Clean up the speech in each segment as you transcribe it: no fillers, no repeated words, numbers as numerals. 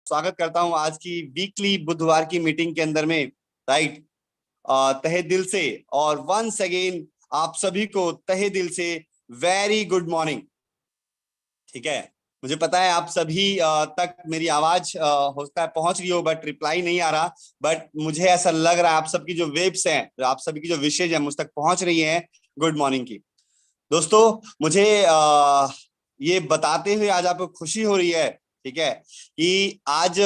स्वागत करता हूं आज की वीकली बुधवार की मीटिंग के अंदर में। राइट। तहे दिल से और वंस अगेन आप सभी को तहे दिल से वेरी गुड मॉर्निंग। ठीक है, मुझे पता है आप सभी तक मेरी आवाज हो सकता है पहुंच रही हो, बट रिप्लाई नहीं आ रहा। बट मुझे ऐसा लग रहा है आप सबकी जो वेव्स हैं, आप सभी की जो विशेज है मुझ तक पहुंच रही हैं गुड मॉर्निंग की। दोस्तों, मुझे ये बताते हुए आज आपको खुशी हो रही है, ठीक है, कि आज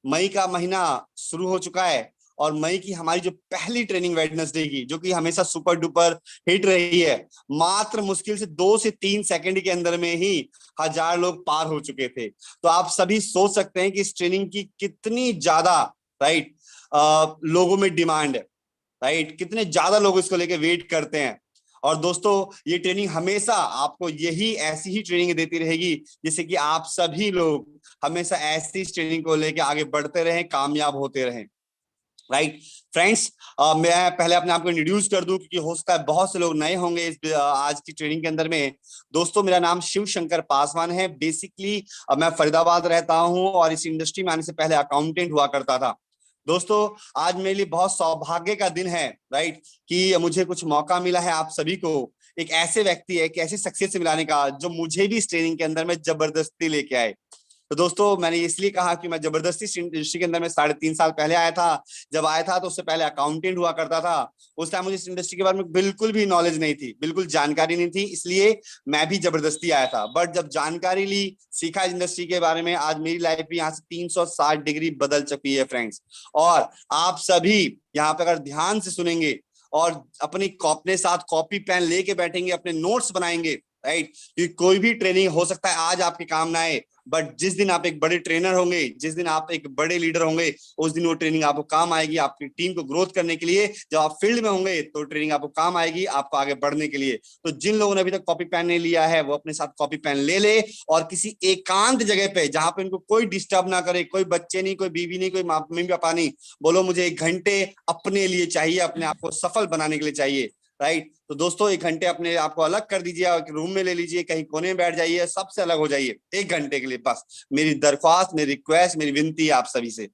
मई का महीना शुरू हो चुका है और मई की हमारी जो पहली ट्रेनिंग वेडनेसडे की, जो कि हमेशा सुपर डुपर हिट रही है, मात्र मुश्किल से 2 से 3 सेकंड के अंदर में ही 1000 लोग पार हो चुके थे। तो आप सभी सोच सकते हैं कि इस ट्रेनिंग की कितनी ज्यादा राइट लोगों में डिमांड है। राइट, कितने ज्यादा लोग इसको लेके वेट करते हैं। और दोस्तों, ये ट्रेनिंग हमेशा आपको यही ऐसी ही ट्रेनिंग देती रहेगी, जिससे कि आप सभी लोग हमेशा ऐसी ट्रेनिंग को लेके आगे बढ़ते रहें, कामयाब होते रहें। राइट फ्रेंड्स, मैं पहले अपने आप को इंट्रोड्यूस कर दूं, क्योंकि हो सकता है बहुत से लोग नए होंगे इस आज की ट्रेनिंग के अंदर में। दोस्तों, मेरा नाम शिव शंकर पासवान है। बेसिकली मैं फरीदाबाद रहता हूं और इस इंडस्ट्री में आने से पहले अकाउंटेंट हुआ करता था। दोस्तों, आज मेरे लिए बहुत सौभाग्य का दिन है, राइट, कि मुझे कुछ मौका मिला है आप सभी को एक ऐसे व्यक्ति, एक ऐसे सक्सेस से मिलाने का, जो मुझे भी इस ट्रेनिंग के अंदर में जबरदस्ती लेके आए। तो दोस्तों, मैंने इसलिए कहा कि मैं जबरदस्ती इंडस्ट्री के अंदर में 3.5 साल पहले आया था। जब आया था तो उससे पहले अकाउंटेंट हुआ करता था। उस टाइम मुझे इस इंडस्ट्री के बारे में बिल्कुल भी नॉलेज नहीं थी, बिल्कुल जानकारी नहीं थी, इसलिए मैं भी जबरदस्ती आया था। बट जब जानकारी ली, सीखा इस इंडस्ट्री के बारे में, आज मेरी लाइफ भी यहाँ से 360 डिग्री बदल चुकी है फ्रेंड्स। और आप सभी यहाँ पे अगर ध्यान से सुनेंगे और अपने साथ कॉपी पेन लेके बैठेंगे, अपने नोट्स बनाएंगे, राइट, क्योंकि कोई भी ट्रेनिंग हो सकता है आज आपके काम ना आए, बट जिस दिन आप एक बड़े ट्रेनर होंगे, जिस दिन आप एक बड़े लीडर होंगे, उस दिन वो ट्रेनिंग आपको काम आएगी आपकी टीम को ग्रोथ करने के लिए। जब आप फील्ड में होंगे तो ट्रेनिंग आपको काम आएगी आपको आगे बढ़ने के लिए। तो जिन लोगों ने अभी तक कॉपी पेन नहीं लिया है, वो अपने साथ कॉपी पेन ले ले और किसी एकांत जगह पे, जहां पे इनको कोई डिस्टर्ब ना करे, कोई बच्चे नहीं, कोई बीवी नहीं, कोई मम्मी पापा नहीं, बोलो मुझे 1 घंटे अपने लिए चाहिए, अपने आप को सफल बनाने के लिए चाहिए। राइट, तो दोस्तों 1 घंटे अपने आप को अलग कर दीजिए, रूम में ले लीजिए, कहीं कोने में बैठ जाइए, सबसे अलग हो जाइए 1 घंटे के लिए। बस मेरी दरख्वास्त, मेरी रिक्वेस्ट, मेरी विनती है आप सभी से।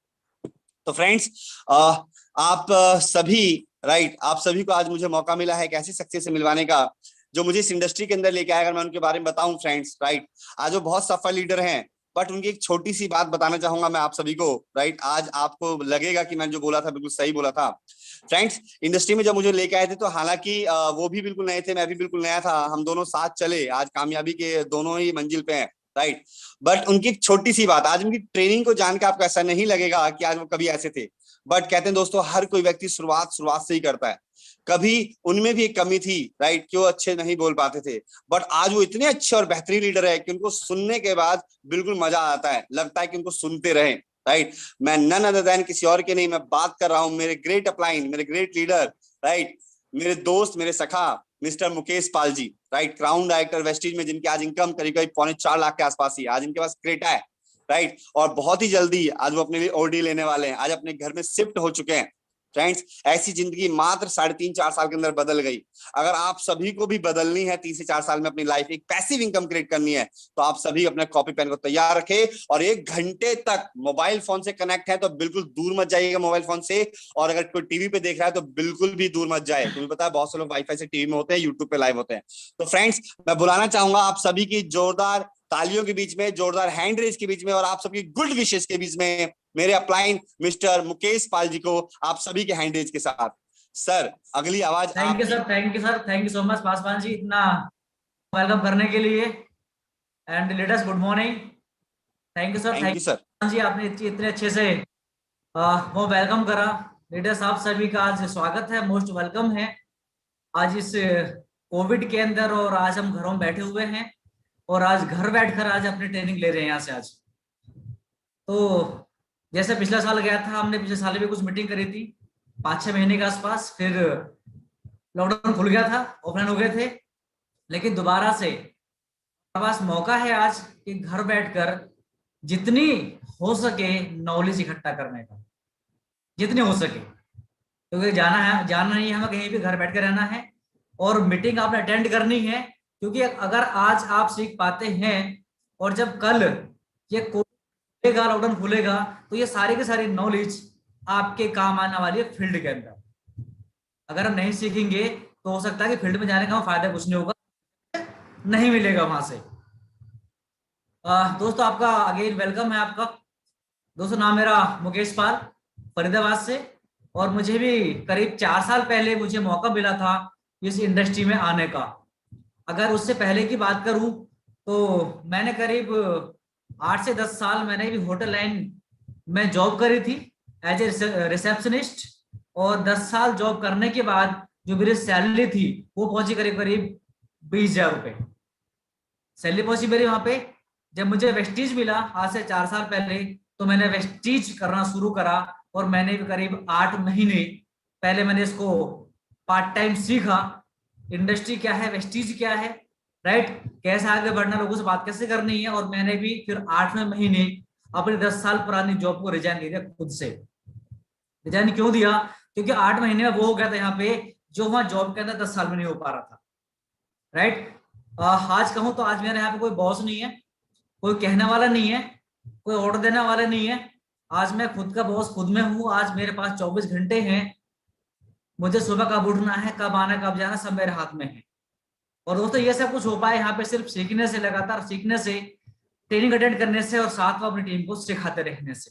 तो फ्रेंड्स, आप सभी, राइट, आप सभी को आज मुझे मौका मिला है एक ऐसे सक्सेस से मिलवाने का, जो मुझे इस इंडस्ट्री के अंदर लेके आया। अगर मैं उनके बारे में बताऊं फ्रेंड्स, राइट, आज वो बहुत सफल लीडर हैं, बट उनकी एक छोटी सी बात बताना चाहूंगा मैं आप सभी को। राइट, आज आपको लगेगा कि मैंने जो बोला था बिल्कुल सही बोला था। फ्रेंड्स, इंडस्ट्री में जब मुझे लेके आए थे, तो हालांकि वो भी बिल्कुल नए थे, मैं भी बिल्कुल नया था, हम दोनों साथ चले, आज कामयाबी के दोनों ही मंजिल पे हैं। राइट, बट उनकी एक छोटी सी बात, आज उनकी ट्रेनिंग को जान के आपको ऐसा नहीं लगेगा कि आज वो कभी ऐसे थे। बट कहते हैं दोस्तों, हर कोई व्यक्ति शुरुआत शुरुआत से ही करता है। कभी उनमें भी एक कमी थी, राइट, कि वो अच्छे नहीं बोल पाते थे, बट आज वो इतने अच्छे और बेहतरीन लीडर है कि उनको सुनने के बाद बिल्कुल मजा आता है, लगता है कि उनको सुनते रहे। राइट, मैं नन अदर देन किसी और के नहीं, मैं बात कर रहा हूं मेरे ग्रेट अपलाइन, मेरे ग्रेट लीडर, राइट, मेरे दोस्त, मेरे सखा, mister Mukesh Pal ji. Right, crown director Vestige में, जिनकी आज इनकम करीब करीब 4.25 लाख के आसपास ही, आज इनके पास क्रेटा है। राइट, और बहुत ही जल्दी आज वो अपने लिए ओडी लेने वाले हैं, आज अपने घर में शिफ्ट हो चुके हैं। फ्रेंड्स, ऐसी जिंदगी मात्र 3.5-4 साल के अंदर बदल गई। अगर आप सभी को भी बदलनी है 3 से 4 साल में, अपनी लाइफ एक पैसिव इनकम क्रिएट करनी है, तो आप सभी अपने कॉपी पेन को तैयार रखें और 1 घंटे तक मोबाइल फोन से कनेक्ट है तो बिल्कुल दूर मत जाइएगा मोबाइल फोन से। और अगर कोई टीवी पे देख रहा है तो बिल्कुल भी दूर मत जाए, क्योंकि पता है बहुत से लोग वाईफाई से टीवी में होते हैं, यूट्यूब पे लाइव होते हैं। तो फ्रेंड्स, मैं बुलाना चाहूंगा आप सभी की जोरदार तालियों के बीच में, जोरदार हैंड रेज के बीच में और आप सबकी गुड विशेष के बीच में, मेरे अपलाइन मिस्टर मुकेश पाल जी को आप सभी के हैंड रेज के साथ। सर, अगली आवाज थैंक यू आपकी। Sir, thank you sir, thank you so much Paswan ji, इतना वेलकम करने के लिए। And latest good morning. Thank you sir, thank thank you sir. You जी, आपने इतने अच्छे से वो वेलकम करा। लीडर्स, आप सभी का आज स्वागत है, मोस्ट वेलकम है आज इस कोविड के अंदर। और आज हम घरों में बैठे हुए हैं और आज घर बैठकर आज अपनी ट्रेनिंग ले रहे हैं यहाँ से आज। तो जैसे पिछला साल गया था, हमने पिछले साल भी कुछ मीटिंग करी थी 5-6 महीने के आसपास, फिर लॉकडाउन खुल गया था, ऑफलाइन हो गए थे, लेकिन दोबारा से हमारे पास मौका है आज कि घर बैठकर जितनी हो सके नॉलेज इकट्ठा करने का, जितनी हो सके, क्योंकि जाना नहीं है हमें, कहीं भी घर बैठ कर रहना है और मीटिंग आपने अटेंड करनी है। क्योंकि अगर आज आप सीख पाते हैं और जब कल ये खुलेगा, लॉकडाउन खुलेगा, तो ये सारी की सारी नॉलेज आपके काम आने वाली है फील्ड के अंदर। अगर हम नहीं सीखेंगे तो हो सकता है कि फील्ड में जाने का फायदा कुछ नहीं होगा, नहीं मिलेगा वहां से। दोस्तों आपका अगेन वेलकम है आपका। दोस्तों नाम मेरा मुकेश पाल, फरीदाबाद से। और मुझे भी करीब 4 साल पहले मुझे मौका मिला था इस इंडस्ट्री में आने का। अगर उससे पहले की बात करूं तो मैंने करीब 8 से 10 साल मैंने भी होटल लाइन में जॉब करी थी एज ए रिसेप्शनिस्ट। और 10 साल जॉब करने के बाद जो मेरी सैलरी थी वो पहुंची करीब करीब 20,000 रुपए सैलरी पहुंची मेरी वहां पे। जब मुझे वेस्टीज मिला आज से 4 साल पहले, तो मैंने वेस्टीज करना शुरू करा। और मैंने भी करीब 8 महीने पहले मैंने इसको पार्ट टाइम सीखा, इंडस्ट्री क्या है, वेस्टीज क्या है, राइट, कैसे आगे बढ़ना, लोगों से बात कैसे करनी है। और मैंने भी फिर 8वें महीने अपनी 10 साल पुरानी जॉब को रिजाइन दे दिया खुद से। रिजाइन क्यों दिया? क्योंकि 8 महीने में वो हो गया था यहाँ पे जो वहां जॉब के अंदर 10 साल में नहीं हो पा रहा था, राइट। आज कहूं तो आज मेरे यहाँ पे कोई बॉस नहीं है, कोई कहने वाला नहीं है, कोई ऑर्डर देने वाला नहीं है। आज मैं खुद का बॉस खुद में हूँ। आज मेरे पास 24 घंटे हैं। मुझे सुबह कब उठना है, कब आना, कब जाना, सब मेरे हाथ में है। और दोस्तों ये सब कुछ हो पाए यहाँ पे सिर्फ सीखने से, लगातार सीखने से, ट्रेनिंग अटेंड करने से और साथ में अपनी टीम को सिखाते रहने से।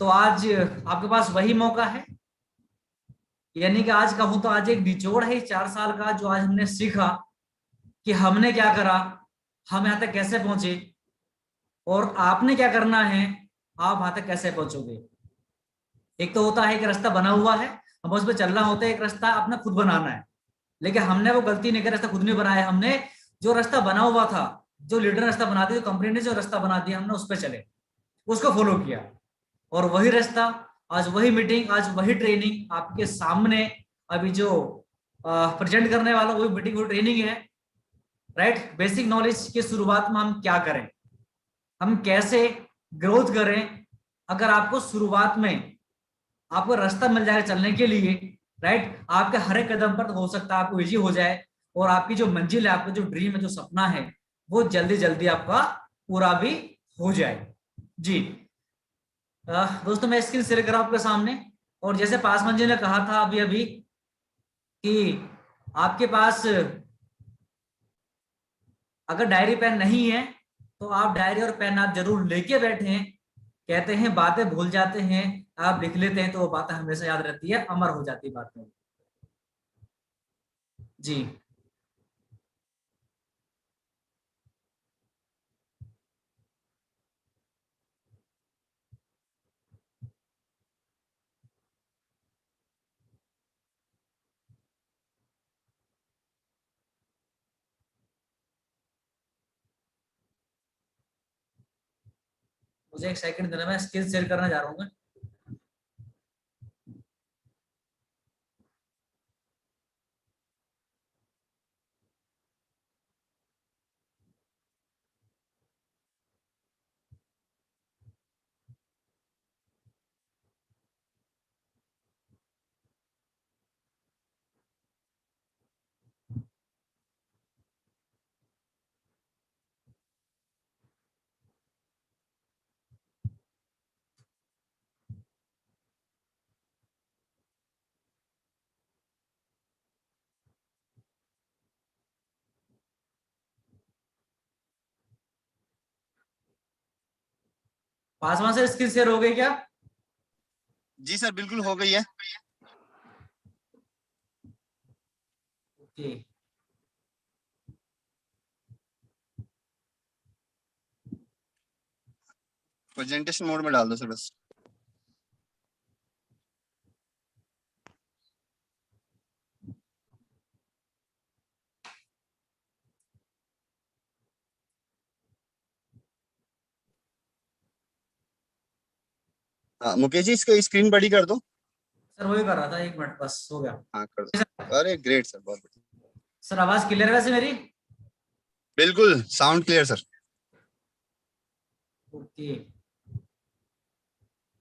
तो आज आपके पास वही मौका है। यानी कि आज कहूं तो आज एक निचोड़ है इस 4 साल का, जो आज हमने सीखा कि हमने क्या करा, हम यहाँ तक कैसे पहुंचे, और आपने क्या करना है, आप वहां तक कैसे पहुंचोगे। एक तो होता है कि रास्ता बना हुआ है, हम उस पर चलना होता है। एक रास्ता अपना खुद बनाना है, लेकिन हमने वो गलती नहीं की, रास्ता खुद नहीं बनाया हमने। जो रास्ता बना हुआ था, जो लीडर रास्ता बना दिया, जो कंपनी ने जो रास्ता बना दिया, हमने उस पर चले, उसको फॉलो किया। और वही रास्ता, आज वही मीटिंग, आज वही ट्रेनिंग आपके सामने अभी जो प्रेजेंट करने वाला, वही मीटिंग, वही ट्रेनिंग है, राइट। बेसिक नॉलेज की शुरुआत में हम क्या करें, हम कैसे ग्रोथ करें। अगर आपको शुरुआत में आपको रास्ता मिल जाएगा चलने के लिए, राइट, आपके हर एक कदम पर तो हो सकता है आपको इजी हो जाए, और आपकी जो मंजिल है, आपका जो ड्रीम है, जो सपना है, वो जल्दी जल्दी आपका पूरा भी हो जाए। जी दोस्तों मैं स्क्रीन शेयर करा आपके सामने। और जैसे पासवान जी ने कहा था अभी अभी कि आपके पास अगर डायरी पेन नहीं है तो आप डायरी और पेन आप जरूर लेके बैठे हैं। कहते हैं बातें भूल जाते हैं, आप लिख लेते हैं तो वो बातें हमेशा याद रहती है, अमर हो जाती है बातें। जी 1 सेकंड देना, मैं स्क्रीन शेयर करना जा रहा हूँ मैं। पासवान से स्क्रीन शेयर हो गई क्या? जी सर, बिल्कुल हो गई है। ओके, प्रेजेंटेशन मोड में डाल दो सर बस। हाँ मुकेश जी, इसका स्क्रीन बड़ी कर दो। सर वही कर रहा था, 1 मिनट बस हो गया। हाँ कर दो। अरे ग्रेट सर, बहुत बढ़िया। सर आवाज क्लियर है वैसे मेरी? बिल्कुल साउंड क्लियर सर। ओके,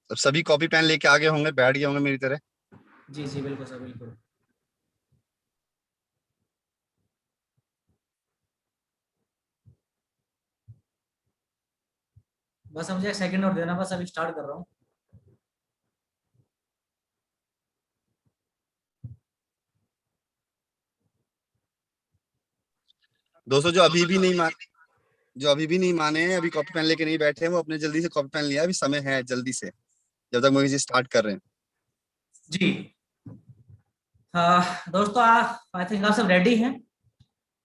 अब सभी कॉपी पेन लेके आगे होंगे, बैठ गए होंगे मेरी तरह। जी जी बिल्कुल सर, बिल्कुल। बस मुझे 1 सेकंड और देना, बस अभी स्टार्ट कर रहा हूँ। दोस्तों जो अभी भी नहीं माने हैं, अभी कॉपी पेन लेके नहीं बैठे हैं, वो अपने जल्दी से कॉपी पेन लिया, अभी समय है जल्दी से, जब तक मुझे स्टार्ट कर रहे हैं। जी दोस्तों, आई थिंक आप सब रेडी हैं।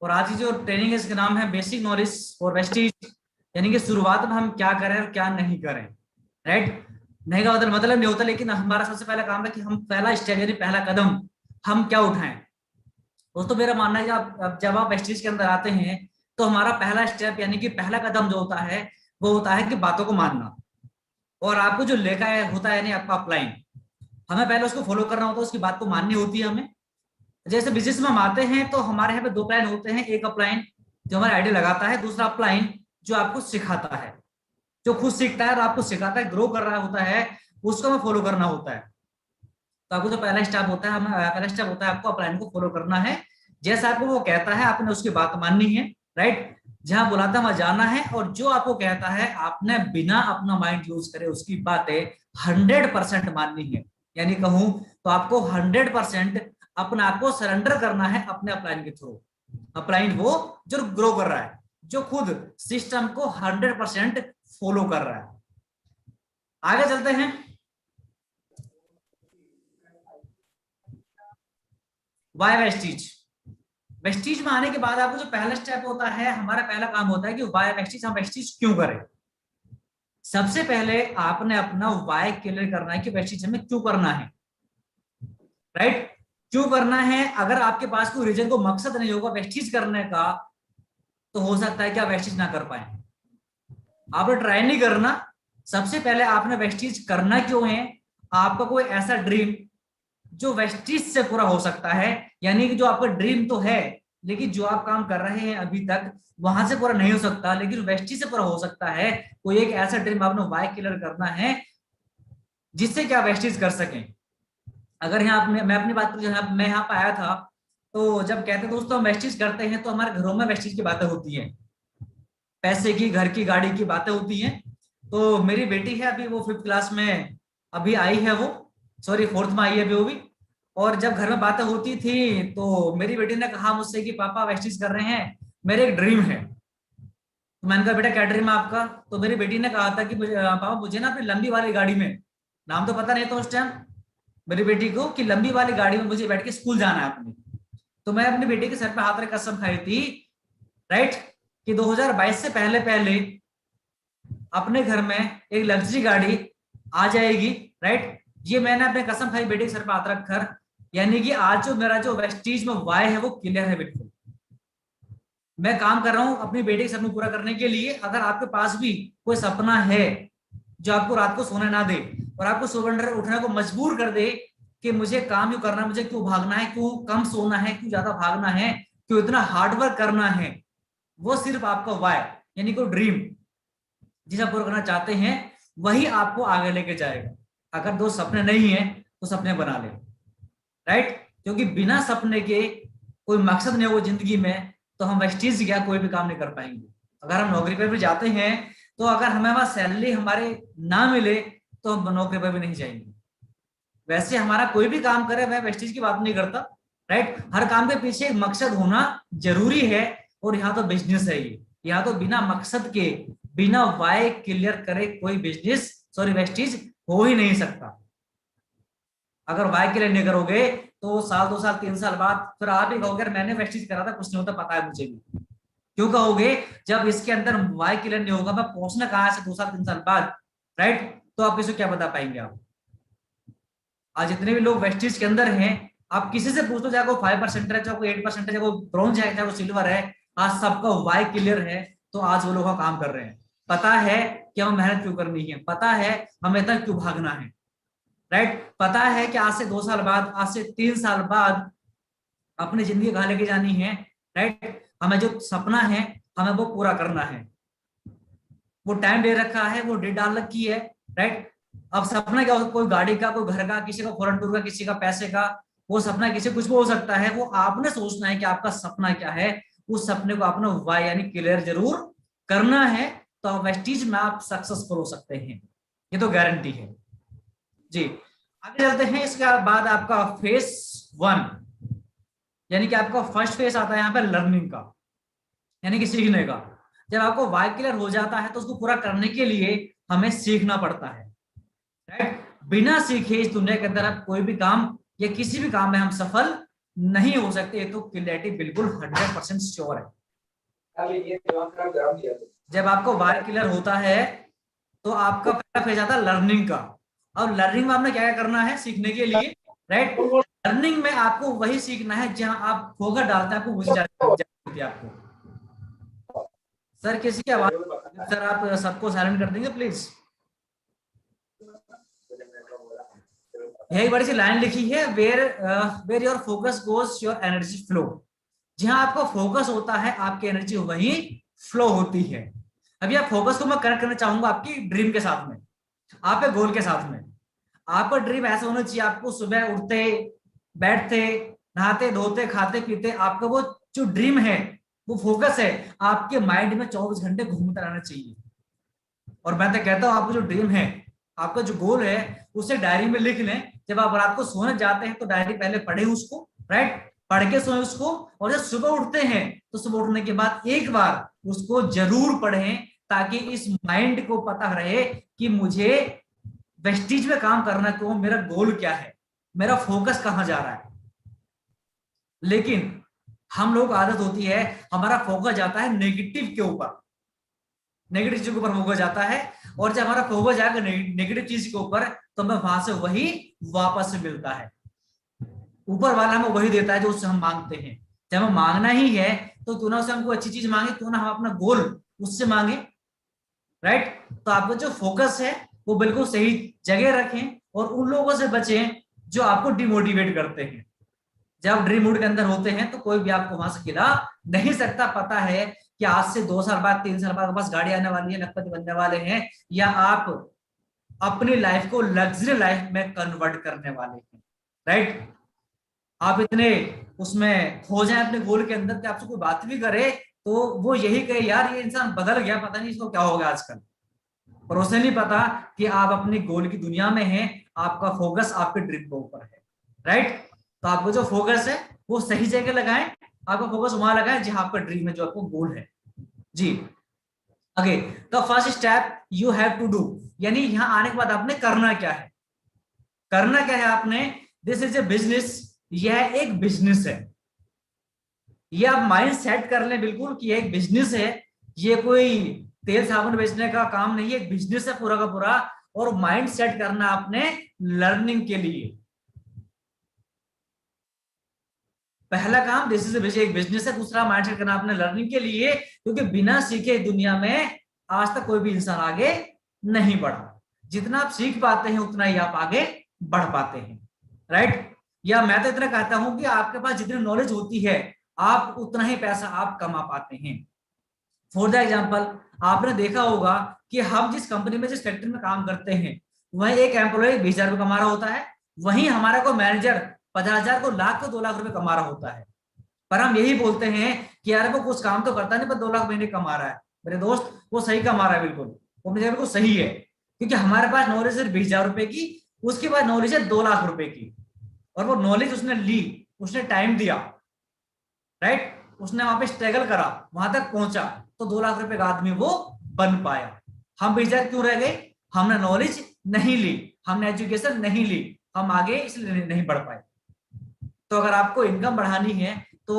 और आज की जो ट्रेनिंग है इसका नाम है बेसिक नॉलेज और वेस्टीज, यानी कि शुरुआत में हम क्या करें और क्या नहीं करें। राइट, नहीं का मतलब नहीं होता, लेकिन हमारा सबसे पहला काम है कि हम पहला स्टेप यानी पहला कदम हम क्या उठाएं। दोस्तों मेरा मानना है कि जब आप वेस्टीज के अंदर आते हैं तो हमारा पहला स्टेप यानी कि पहला कदम जो होता है वो होता है कि बातों को मानना, और आपको जो लेखा है होता है यानी आपका अपलाइन, हमें पहले उसको फॉलो करना होता है, उसकी बात को माननी होती है हमें। जैसे बिजनेस में हम आते हैं तो हमारे यहाँ पे 2 प्लान होते हैं, एक अपलाइन जो हमारे आइडिया लगाता है, दूसरा अपलाइन जो आपको सिखाता है, जो खुद सीखता है और आपको सिखाता है, ग्रो कर रहा होता है, उसको हमें फॉलो करना होता है। तो आपको जो पहला स्टेप होता है, हमें पहला स्टेप होता है आपको अपलाइन को फॉलो करना है। जैसा आपको वो कहता है आपने उसकी बात माननी है। राइट, जहां बुलाता है वहां जाना है, और जो आपको कहता है आपने बिना अपना माइंड यूज करे उसकी बातें 100% माननी है। यानी कहूं तो आपको 100% अपने आप को सरेंडर करना है अपने अपलाइन के थ्रू। अपलाइन वो जो ग्रो कर रहा है, जो खुद सिस्टम को 100% फॉलो कर रहा है। आगे चलते हैं। वाई वेस्टीज, वेस्टीज में आने के बाद आपको जो पहला स्टेप होता है, हमारा पहला काम होता है कि वाई वेस्टीज, हम वेस्टीज क्यों करें। सबसे पहले आपने अपना वाई क्लियर करना है कि वेस्टीज हमें क्यों करना है। राइट, क्यों करना है। अगर आपके पास कोई रीजन को मकसद नहीं होगा वेस्टीज करने का, तो हो सकता है कि आप वेस्टीज ना कर पाए। आपने ट्राई नहीं करना, सबसे पहले आपने वेस्टीज करना क्यों है। आपका कोई ऐसा ड्रीम जो वेस्टीज से पूरा हो सकता है, यानी कि जो आपका ड्रीम तो है लेकिन जो आप काम कर रहे हैं अभी तक वहां से पूरा नहीं हो सकता, लेकिन वेस्टीज से पूरा हो सकता है। कोई एक ऐसा ड्रीम आपने वाई क्लियर करना है जिससे क्या वेस्टीज कर सकें। अगर यहाँ मैं अपनी बात करूँ, मैं यहाँ पे आया था, तो जब कहते दोस्तों हम वेस्टीज करते हैं तो हमारे घरों में वेस्टीज की बातें होती हैं, पैसे की, घर की, गाड़ी की बातें होती हैं। तो मेरी बेटी है अभी, वो 5th क्लास में अभी आई है, वो सॉरी 4th में आई है अभी वो भी। और जब घर में बातें होती थी तो मेरी बेटी ने कहा मुझसे कि पापा वेस्टीज कर रहे हैं, मेरे एक ड्रीम है। तो मैंने कहा बेटा क्या ड्रीम है आपका। तो मेरी बेटी ने कहा था कि मुझे पापा मुझे ना अपनी लंबी वाली गाड़ी में, नाम तो पता नहीं था उस टाइम मेरी बेटी को, कि लंबी वाली गाड़ी में मुझे बैठ के स्कूल जाना है अपने। तो मैं अपनी बेटी के सर पे हाथ रख कसम खाई थी, राइट, कि 2022 से पहले पहले अपने घर में एक लग्जरी गाड़ी आ जाएगी। राइट, ये मैंने अपने कसम खाई बेटी के सर पे हाथ रख कर। यानी कि आज जो मेरा जो वेस्टीज में वाय है वो क्लियर है बिल्कुल। मैं काम कर रहा हूं अपनी बेटी के सपने पूरा करने के लिए। अगर आपके पास भी कोई सपना है जो आपको रात को सोने ना दे और आपको सुबह उठने को मजबूर कर दे कि मुझे काम क्यों करना है, मुझे क्यों भागना है, क्यों कम सोना है, क्यों ज्यादा भागना है, क्यों इतना हार्डवर्क करना है, वो सिर्फ आपका वाय यानी कोई ड्रीम जिसे आप पूरा करना चाहते हैं वही आपको आगे लेके जाएगा। अगर दो सपने नहीं है तो सपने बना ले। राइट, क्योंकि बिना सपने के कोई मकसद नहीं हो जिंदगी में तो हम वेस्टीज क्या कोई भी काम नहीं कर पाएंगे। अगर हम नौकरी पर भी जाते हैं तो अगर हमें वहां सैलरी हमारे ना मिले तो हम नौकरी पर भी नहीं जाएंगे। वैसे हमारा कोई भी काम करे, मैं वेस्टीज की बात नहीं करता। राइट, हर काम के पीछे एक मकसद होना जरूरी है। और यहाँ तो बिजनेस है, ये यहाँ तो बिना मकसद के, बिना वाय क्लियर करे कोई बिजनेस सॉरी वेस्टीज हो ही नहीं सकता। अगर वाई क्लियर नहीं करोगे तो साल 2 साल 3 साल बाद फिर आप ही कहोगे मैंने वेस्टीज करा था कुछ नहीं होता, पता है मुझे भी। क्यों कहोगे, जब इसके अंदर वाई क्लियर नहीं होगा मैं पहुंचना कहां से 2 साल 3 साल बाद। राइट, तो आप किसी को क्या बता पाएंगे। आप आज जितने भी लोग वेस्टीज के अंदर हैं, आप किसी से पूछ लो, चाहे वो 5% है, चाहे वो 8% है, चाहे वो ब्रॉन्ज है, चाहे वो सिल्वर है, आज सबका वाई क्लियर है। तो आज वो लोग काम कर रहे हैं, पता है कि हमें मेहनत क्यों करनी है, पता है हमें इतना क्यों भागना है। राइट, पता है कि आज से 2 साल बाद, आज से 3 साल बाद अपनी जिंदगी कहाँ लेके जानी है। राइट, हमें जो सपना है हमें वो पूरा करना है। वो टाइम दे रखा है, वो डेट डाल रखी है। राइट, अब सपना क्या हो, कोई गाड़ी का, कोई घर का, किसी का फॉरेन टूर का, किसी का पैसे का, वो सपना किसी कुछ भी हो सकता है। वो आपने सोचना है कि आपका सपना क्या है, उस सपने को आपने वाई यानी क्लियर जरूर करना है। तो वेस्टीज में आप सक्सेसफुल हो सकते हैं, ये तो गारंटी है जी। आगे चलते हैं। इसके बाद आपका फेस 1, यानी कि आपका फर्स्ट फेस आता है यहाँ पे लर्निंग का, यानी कि सीखने का। जब आपको वाई क्लियर हो जाता है तो उसको पूरा करने के लिए हमें सीखना पड़ता है, राइट। बिना सीखे इस दुनिया के अंदर आप कोई भी काम या किसी भी काम में हम सफल नहीं हो सकते, तो क्लियरिटी बिल्कुल 100% श्योर है। जब आपको वाई क्लियर होता है तो आपका पहला फेज आता है लर्निंग का। अब लर्निंग में आपने क्या करना है सीखने के लिए, राइट। लर्निंग में आपको वही सीखना है जहां आप फोकस डालते हैं, आपको वही होती है आपको। सर किसी की आवाज, सर आप सबको साइलेंट कर देंगे प्लीज। यही बड़ी सी लाइन लिखी है, where your focus goes your energy flow. जहां आपका फोकस होता है आपकी एनर्जी वही फ्लो होती है। अभी आप फोकस को मैं कनेक्ट करना चाहूंगा आपकी ड्रीम के साथ में, आपके गोल के साथ में। आपका ड्रीम ऐसा होना चाहिए, आपको सुबह उठते बैठते नहाते धोते खाते पीते आपका वो जो ड्रीम है, वो फोकस है, आपके माइंड में 24 घंटे घूमता रहना चाहिए। और मैं तो कहता हूं आपको जो ड्रीम है, आपका जो गोल है, उसे डायरी में लिख लें। जब आप रात को सोने जाते हैं तो डायरी पहले पढ़े उसको, राइट, पढ़ के सोए उसको। और जब सुबह उठते हैं तो सुबह उठने के बाद एक बार उसको जरूर पढ़ें, ताकि इस माइंड को पता रहे कि मुझे वेस्टीज में काम करना क्यों, मेरा गोल क्या है, मेरा फोकस कहां जा रहा है। लेकिन हम लोग आदत होती है, हमारा फोकस जाता है नेगेटिव के ऊपर, नेगेटिव चीज के ऊपर फोकस जाता है। और जब हमारा फोकस जाएगा नेगेटिव चीज के ऊपर तो हमें वहां से वही वापस से मिलता है। ऊपर वाला हमें वही देता है जो उससे हम मांगते हैं। जब हमें मांगना ही है तो क्यों ना उससे हमको अच्छी चीज मांगे, क्यों ना हम अपना गोल उससे मांगे, राइट। तो आपका जो फोकस है वो बिल्कुल सही जगह रखें और उन लोगों से बचें जो आपको डिमोटिवेट करते हैं। जब ड्रीम मूड के अंदर होते हैं तो कोई भी आपको वहां से गिरा नहीं सकता। पता है कि आज से 2 साल बाद 3 साल बाद बस गाड़ी आने वाली है, लखपति बनने वाले हैं, या आप अपनी लाइफ को लग्जरी लाइफ में कन्वर्ट करने वाले हैं, राइट। आप इतने उसमें खो जाए अपने गोल के अंदर कि आपसे कोई बात भी करे तो वो यही कहे यार ये इंसान बदल गया, पता नहीं इसको क्या हो गया आजकल। पर उसे नहीं पता कि आप अपने गोल की दुनिया में हैं, आपका फोकस आपके ड्रीम के ऊपर है, राइट। तो आपको जो फोकस है वो सही जगह लगाएं, आपका फोकस वहां लगाएं जहां आपका ड्रीम है, जो आपको गोल है जी। ओके, तो first step you have to do, यानी यहां आने के बाद आपने करना क्या है। करना क्या है आपने, दिस इज ए बिजनेस, यह एक बिजनेस है। ये आप माइंड सेट कर लें बिल्कुल कि यह एक बिजनेस है, ये कोई तेल साबुन बेचने का काम नहीं है, एक बिजनेस है पूरा का पूरा। और माइंड सेट करना आपने लर्निंग के लिए। पहला काम दिस इज एक बिजनेस है, दूसरा माइंड सेट करना आपने लर्निंग के लिए, क्योंकि बिना सीखे दुनिया में आज तक कोई भी इंसान आगे नहीं बढ़ा। जितना आप सीख पाते हैं उतना ही आप आगे बढ़ पाते हैं, राइट। या मैं तो इतना कहता हूं कि आपके पास जितनी नॉलेज होती है आप उतना ही पैसा आप कमा पाते हैं। फॉर द एग्जाम्पल, आपने देखा होगा कि हम जिस कंपनी में जिस फैक्ट्री में काम करते हैं वही एक एम्प्लॉय 20,000 रुपये कमा रहा होता है, वहीं हमारा को मैनेजर 50,000 को लाख को 2 लाख रुपए कमा रहा होता है। पर हम यही बोलते हैं कि यार वो कुछ काम तो करता नहीं पर 2 लाख महीने कमा रहा है। मेरे दोस्त वो सही कमा रहा है, बिल्कुल वो मेरे बिल्कुल सही है, क्योंकि हमारे पास नॉलेज है 20,000 रुपए की, उसके बाद नॉलेज है 2 लाख रुपए की। और वो नॉलेज उसने ली, उसने टाइम दिया, राइट, उसने वहां पे स्ट्रगल करा, वहां तक पहुंचा, तो 2 लाख रुपए का आदमी वो बन पाया। हम 20,000 क्यों रह गए, हमने नॉलेज नहीं ली, हमने एजुकेशन नहीं ली, हम आगे इसलिए नहीं बढ़ पाए। तो अगर आपको इनकम बढ़ानी है तो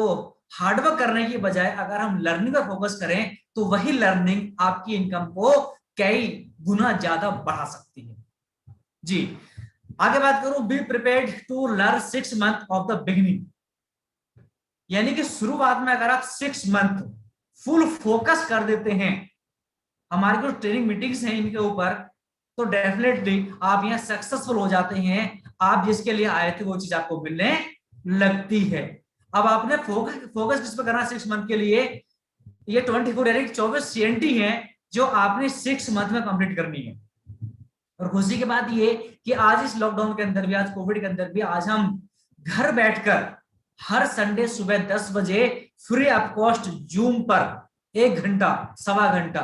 हार्डवर्क करने की बजाय अगर हम लर्निंग पर फोकस करें तो वही लर्निंग आपकी इनकम को कई गुना ज्यादा बढ़ा सकती है जी। आगे बात करूं, be prepared to learn 6 month of the beginning, यानी कि शुरुआत में अगर आप 6 मंथ फुल फोकस कर देते हैं, हमारी जो ट्रेनिंग मीटिंग्स हैं इनके ऊपर, तो डेफिनेटली आप यहाँ सक्सेसफुल हो जाते हैं। आप जिसके लिए आए थे वो चीज आपको मिलने लगती है। अब आपने फोकस किस पे करना है 6 मंथ के लिए, ये 24 CNT है जो आपने 6 मंथ में कंप्लीट करनी है। और खुशी की बात ये कि आज इस लॉकडाउन के अंदर भी, आज कोविड के अंदर भी, आज हम घर बैठकर हर संडे सुबह 10 बजे फ्री ऑफ कॉस्ट जूम पर 1 घंटा 1.25 घंटा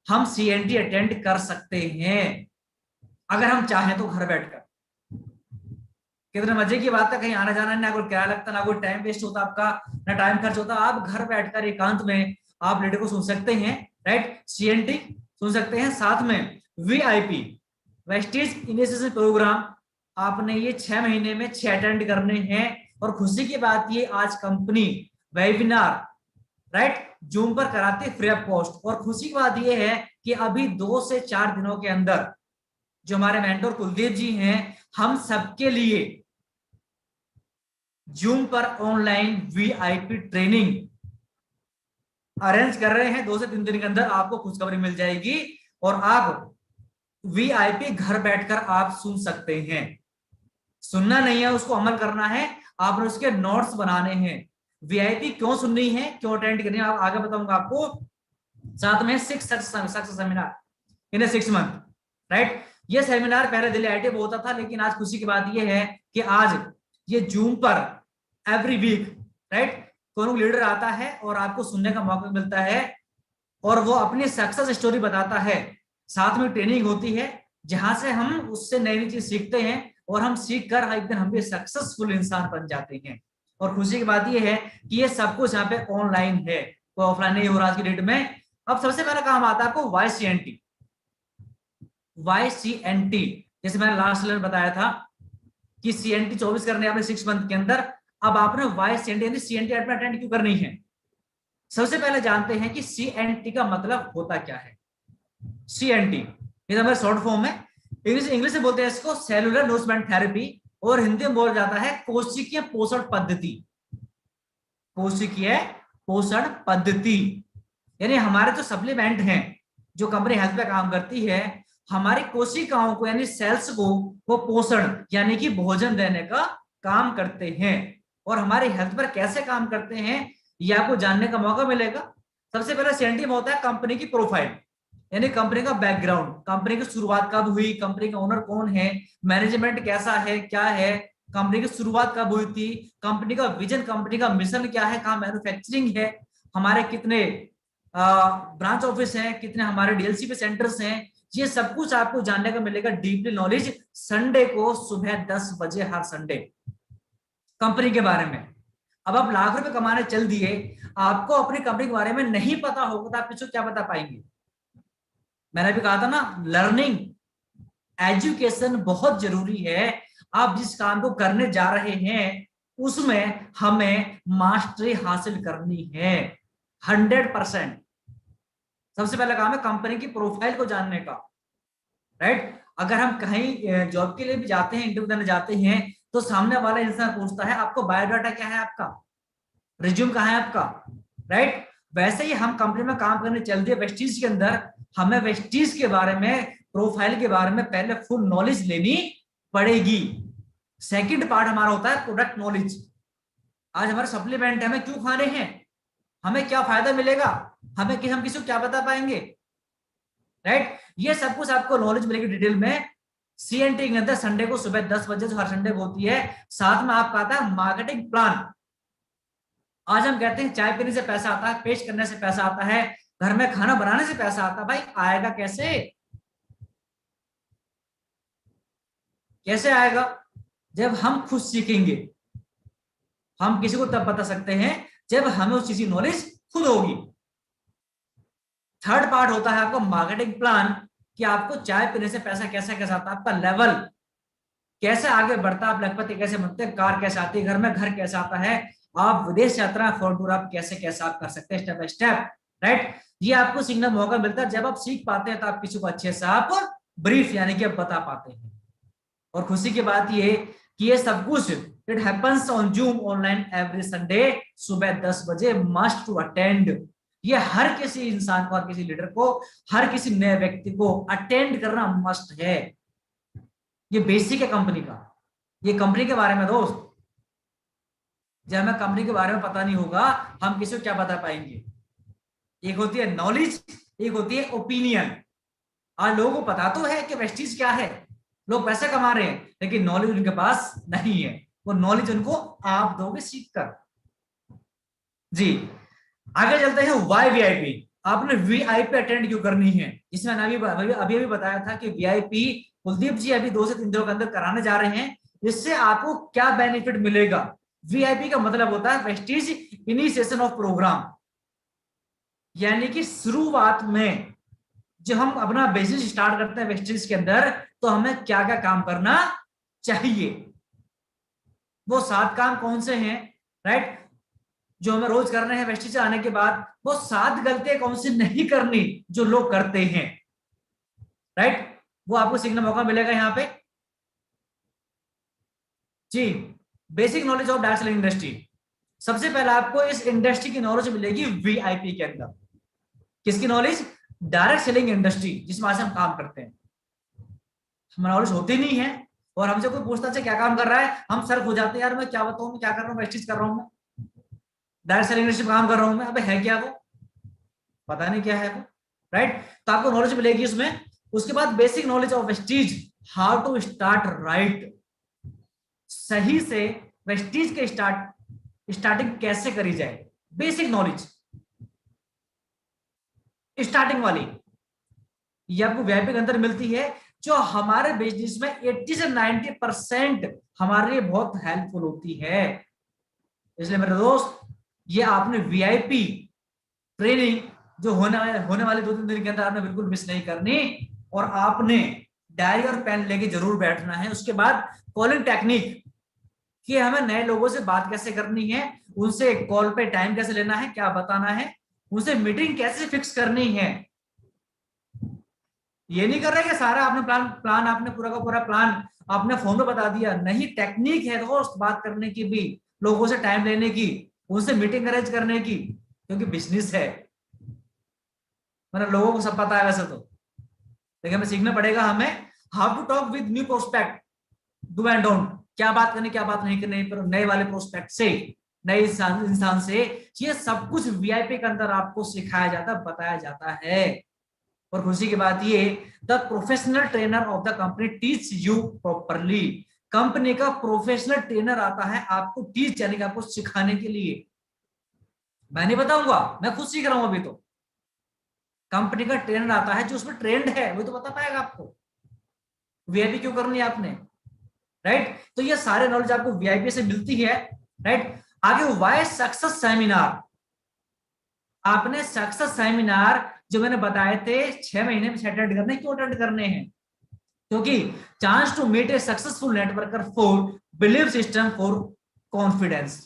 हम CNT अटेंड कर सकते हैं अगर हम चाहें तो घर बैठकर। कितने मजे की बात है, कहीं आना जाना ना कोई किराया लगता, ना कोई टाइम वेस्ट होता आपका, ना टाइम खर्च होता। आप घर बैठकर एकांत में आप लीडर को सुन सकते हैं, राइट, CNT सुन सकते हैं। साथ में VIP वेस्टेज इनिशिएशन प्रोग्राम आपने ये 6 महीने में 6 अटेंड करने हैं। और खुशी की बात ये, आज कंपनी वेबिनार, राइट, जूम पर कराते फ्री ऑफ कॉस्ट। और खुशी की बात ये है कि अभी 2 से 4 दिनों के अंदर जो हमारे मेंटर कुलदीप जी हैं, हम सबके लिए जूम पर ऑनलाइन VIP ट्रेनिंग अरेंज कर रहे हैं। 2 से 3 दिन के अंदर आपको खुशखबरी मिल जाएगी और आप VIP घर बैठकर आप सुन सकते हैं। सुनना नहीं है, उसको अमल करना है, आपने उसके नोट्स बनाने हैं। VIP क्यों सुननी है, क्यों अटेंड करनी है, आप आगे बताऊंगा आपको। साथ में 6 सक्सेस सेमिनार इन 6 मंथ, राइट। ये सेमिनार पहले दिल्ली IIT में होता था, लेकिन आज खुशी की बात यह है कि आज ये जूम पर एवरी वीक, राइट, कोई लीडर आता है और आपको सुनने का मौका मिलता है और वो अपनी सक्सेस स्टोरी बताता है। साथ में ट्रेनिंग होती है जहां से हम उससे नई नई चीज सीखते हैं और हम सीख कर एक दिन हम भी सक्सेसफुल इंसान बन जाते हैं। और खुशी की बात यह है कि ये सब कुछ यहाँ पे ऑनलाइन है, कोई ऑफलाइन नहीं हो रहा आज की डेट में। अब सबसे पहला काम आता है आपको YCNT। जैसे मैंने लास्ट लेक्चर बताया था कि CNT 24 करने आपने 6 मंथ के अंदर, अब आपने YCNT यानी CNT अटेंड क्यों करनी है। सबसे पहले जानते हैं कि CNT का मतलब होता क्या है। CNT ये हमारा शॉर्ट फॉर्म है, इंग्लिश में बोलते हैं इसको सेलुलर नरिशमेंट थेरेपी, और हिंदी में बोला जाता है कोशिकीय पोषण पद्धति। कोशिकीय पोषण पद्धति यानी हमारे जो सप्लीमेंट हैं, जो कंपनी हेल्थ पे काम करती है, हमारी कोशिकाओं को यानी सेल्स को वो पोषण यानी कि भोजन देने का काम करते हैं। और हमारी हेल्थ पर कैसे काम करते हैं ये आपको जानने का मौका मिलेगा। सबसे पहले CNT में होता है कंपनी की प्रोफाइल, यानी कंपनी का बैकग्राउंड, कंपनी की शुरुआत कब हुई, कंपनी का ओनर कौन है, मैनेजमेंट कैसा है, क्या है, कंपनी की शुरुआत कब हुई थी, कंपनी का विजन, कंपनी का मिशन क्या है, कहाँ मैन्युफैक्चरिंग है, हमारे कितने ब्रांच ऑफिस हैं, कितने हमारे DLC पे सेंटर्स हैं। ये सब कुछ आपको जानने का मिलेगा डीपली नॉलेज, संडे को सुबह 10 बजे हर संडे कंपनी के बारे में। अब आप लाख रुपए कमाने चल दिए, आपको अपनी कंपनी के बारे में नहीं पता होगा तो आप किसी को क्या बता पाएंगे। मैंने भी कहा था ना, लर्निंग एजुकेशन बहुत जरूरी है। आप जिस काम को करने जा रहे हैं उसमें हमें मास्टरी हासिल करनी है 100%। सबसे पहला काम है कंपनी की प्रोफाइल को जानने का, राइट। अगर हम कहीं जॉब के लिए भी जाते हैं, इंटरव्यू देने जाते हैं, तो सामने वाला इंसान पूछता है आपको बायोडाटा क्या है, आपका रिज्यूम कहाँ है आपका, राइट। वैसे ही हम कंपनी में काम करने चल दिए वेस्टीज के अंदर, हमें वेस्टीज के बारे में, प्रोफाइल के बारे में पहले फुल नॉलेज लेनी पड़ेगी। सेकंड पार्ट हमारा होता है प्रोडक्ट नॉलेज। आज हमारे सप्लीमेंट हमें क्यों खाने हैं, हमें क्या फायदा मिलेगा, हम किसी को क्या बता पाएंगे, राइट। ये सब कुछ आपको नॉलेज मिलेगी डिटेल में CNT के अंदर। संडे को सुबह 10 बजे जो हर संडे को होती है। साथ में आपका आता है मार्केटिंग प्लान। आज हम कहते हैं चाय पीने से पैसा आता है, पेश करने से पैसा आता है, घर में खाना बनाने से पैसा आता है। भाई आएगा कैसे, कैसे आएगा? जब हम खुद सीखेंगे। हम किसी को तब बता सकते हैं जब हमें उस चीज की नॉलेज खुद होगी। थर्ड पार्ट होता है आपका मार्केटिंग प्लान, कि आपको चाय पीने से पैसा कैसे कैसे आता है, आपका लेवल कैसे आगे बढ़ता है, आप लखपति कैसे बनते हैं, कार कैसे आती है, घर में घर कैसे आता है, आप विदेश यात्रा फॉर टूर आप कैसे कैसे आप कर सकते हैं स्टेप बाय स्टेप, राइट। ये आपको सीखने का मौका मिलता है। जब आप सीख पाते हैं तो आप किसी को अच्छे से आप ब्रीफ यानी कि आप बता पाते हैं। और खुशी की बात ये कि ये सब कुछ it happens on zoom online every Sunday सुबह 10 बजे, मस्ट टू अटेंड। ये हर किसी इंसान को, हर किसी लीडर को, हर किसी नए व्यक्ति को अटेंड करना मस्ट है। ये बेसिक है कंपनी का। ये कंपनी के बारे में दोस्त, जब हमें कंपनी के बारे में पता नहीं होगा हम किसी को क्या बता पाएंगे। एक होती है नॉलेज, एक होती है ओपिनियन। आज लोगों को पता तो है कि वेस्टीज क्या है, लोग पैसे कमा रहे हैं, लेकिन नॉलेज उनके पास नहीं है। वो नॉलेज उनको आप दोगे सीख कर। जी आगे चलते हैं वाई VIP। आपने वीआईपी अटेंड क्यों करनी है, जिसमें मैंने अभी बताया था कि वीआईपी कुलदीप जी अभी 2 से 3 दिनों के अंदर कराने जा रहे हैं। इससे आपको क्या बेनिफिट मिलेगा? वीआईपी का मतलब होता है वेस्टीज इनिशिएशन ऑफ प्रोग्राम, यानी कि शुरुआत में जब हम अपना बिजनेस स्टार्ट करते हैं वेस्टीज के अंदर, तो हमें क्या क्या काम करना चाहिए। वो 7 काम कौन से हैं, राइट, जो हमें रोज करने हैं वेस्टीज से आने के बाद। वो 7 गलतियां कौन सी नहीं करनी जो लोग करते हैं, राइट, वो आपको सीखने मौका मिलेगा यहाँ पे जी। Basic knowledge of direct selling industry, सबसे पहले आपको इस इंडस्ट्री की नॉलेज मिलेगी वीआईपी के अंदर। किसकी नॉलेज? डायरेक्ट सेलिंग इंडस्ट्री, जिसमें आज हम काम करते हैं। हमें नॉलेज होती नहीं है और हमसे कोई पूछता है क्या काम कर रहा है, हम सर्फ हो जाते हैं, यार मैं क्या बताऊं, मैं क्या कर रहा हूँ, वेस्टीज कर रहा हूँ, मैं डायरेक्ट सेलिंग इंडस्ट्री में काम कर रहा हूँ मैं। अबे है क्या वो, पता नहीं क्या है वो, राइट। तो आपको नॉलेज मिलेगी उसमें। उसके बाद basic knowledge of Vestige, how to start right, सही से वेस्टीज के स्टार्टिंग कैसे करी जाए, बेसिक नॉलेज स्टार्टिंग वाली, ये आपको वीआईपी के अंदर मिलती है, जो हमारे बिजनेस में 80 से 90% हमारे लिए बहुत हेल्पफुल होती है। इसलिए मेरे दोस्त, ये आपने वीआईपी ट्रेनिंग जो होने वाले 2-3 दिन के अंदर आपने बिल्कुल मिस नहीं करनी, और आपने डायरी और पेन लेके जरूर बैठना है। उसके बाद कॉलिंग टेक्निक, कि हमें नए लोगों से बात कैसे करनी है, उनसे कॉल पे टाइम कैसे लेना है, क्या बताना है, उनसे मीटिंग कैसे फिक्स करनी है। ये नहीं कर रहे कि सारा आपने प्लान आपने पूरा का पूरा प्लान आपने फोन पे बता दिया, नहीं, टेक्निक है दोस्त बात करने की भी, लोगों से टाइम लेने की, उनसे मीटिंग अरेंज करने की, क्योंकि बिजनेस है, मतलब लोगों को सब पता है वैसे तो, लेकिन हमें सीखना पड़ेगा हमें how to talk with new prospect, do and don't, क्या बात करनी क्या बात नहीं करनी, नए वाले प्रोस्पेक्ट से, नए इंसान से। ये सब कुछ वीआईपी के अंदर आपको सिखाया जाता है, बताया जाता है। और खुशी की बात ये, the professional trainer of the company teach you properly, company का प्रोफेशनल ट्रेनर आता है आपको टीच, यानी कि आपको सिखाने के लिए। मैं नहीं बताऊंगा, मैं खुद सीख रहा हूं अभी तो। कंपनी का ट्रेनर आता है जो उसमें ट्रेंड है, वो तो बता पाएगा आपको वीआईपी क्यों करनी है आपने, राइट। तो ये सारे नॉलेज आपको वीआईपी से मिलती है, राइट। आगे वाई सक्सेस सेमिनार, आपने सक्सेस सेमिनार जो मैंने बताए थे 6 महीने में अटेंड करने, क्यों अटेंड करने हैं? क्योंकि chance to meet a successful networker for believe system for confidence,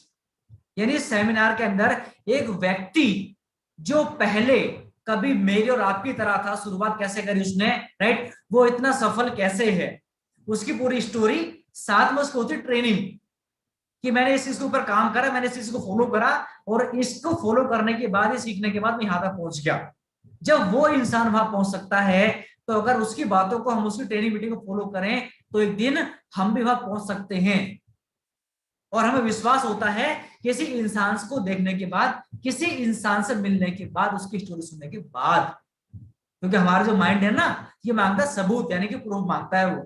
यानी सेमिनार के अंदर एक व्यक्ति जो पहले कभी मेरी और आपकी तरह था, शुरुआत कैसे करी उसने, राइट, वो इतना सफल कैसे है, उसकी पूरी स्टोरी, साथ में उसको होती ट्रेनिंग, कि मैंने इस चीज के ऊपर काम करा, मैंने इस चीज को फॉलो करा, और इसको फॉलो करने के बाद, सीखने के बाद मैं यहां तक पहुंच गया। जब वो इंसान वहां पहुंच सकता है, तो अगर उसकी बातों को हम उसकी ट्रेनिंग मीटिंग को फॉलो करें, तो एक दिन हम भी वहां पहुंच सकते हैं। और हमें विश्वास होता है किसी इंसान को देखने के बाद, किसी इंसान से मिलने के बाद, उसकी स्टोरी सुनने के बाद, क्योंकि हमारा जो माइंड है ना, ये मांगता है सबूत, यानी कि प्रूफ मांगता है वो।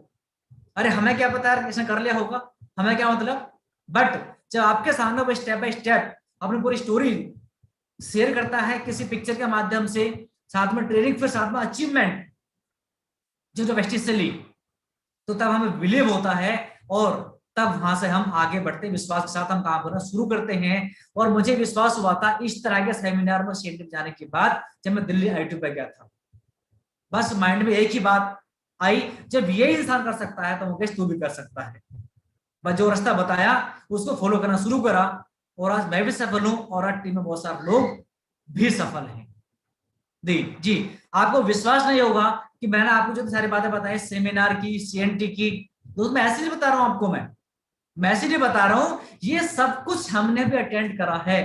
अरे हमें क्या पता यार किसने कर लिया होगा, हमें क्या मतलब। बट जब आपके सामने स्टेप बाय स्टेप अपनी पूरी स्टोरी शेयर करता है किसी पिक्चर के माध्यम से, साथ में ट्रेनिंग, फिर साथ में अचीवमेंट जो जो वेस्टीज से ली, तो तब हमें बिलीव होता है, और तब वहां से हम आगे बढ़ते, विश्वास के साथ हम काम करना शुरू करते हैं। और मुझे विश्वास हुआ था इस तरह के सेमिनार में शेयर जाने के बाद, जब मैं दिल्ली आईटी पे गया था। बस माइंड में एक ही बात आई, जब ये इंसान कर सकता है तो मुकेश तू भी कर सकता है। बस जो रास्ता बताया उसको फॉलो करना शुरू करा, और आज मैं भी सफल हूं, और आज टीम में बहुत सारे लोग भी सफल हैं। जी, आपको विश्वास नहीं होगा कि मैंने आपको जो सारी बातें बताई सेमिनार की, सीएनटी की, दोस्त मैं ऐसे नहीं बता रहा हूं आपको, मैं ऐसे नहीं बता रहा हूं, ये सब कुछ हमने भी अटेंड करा है,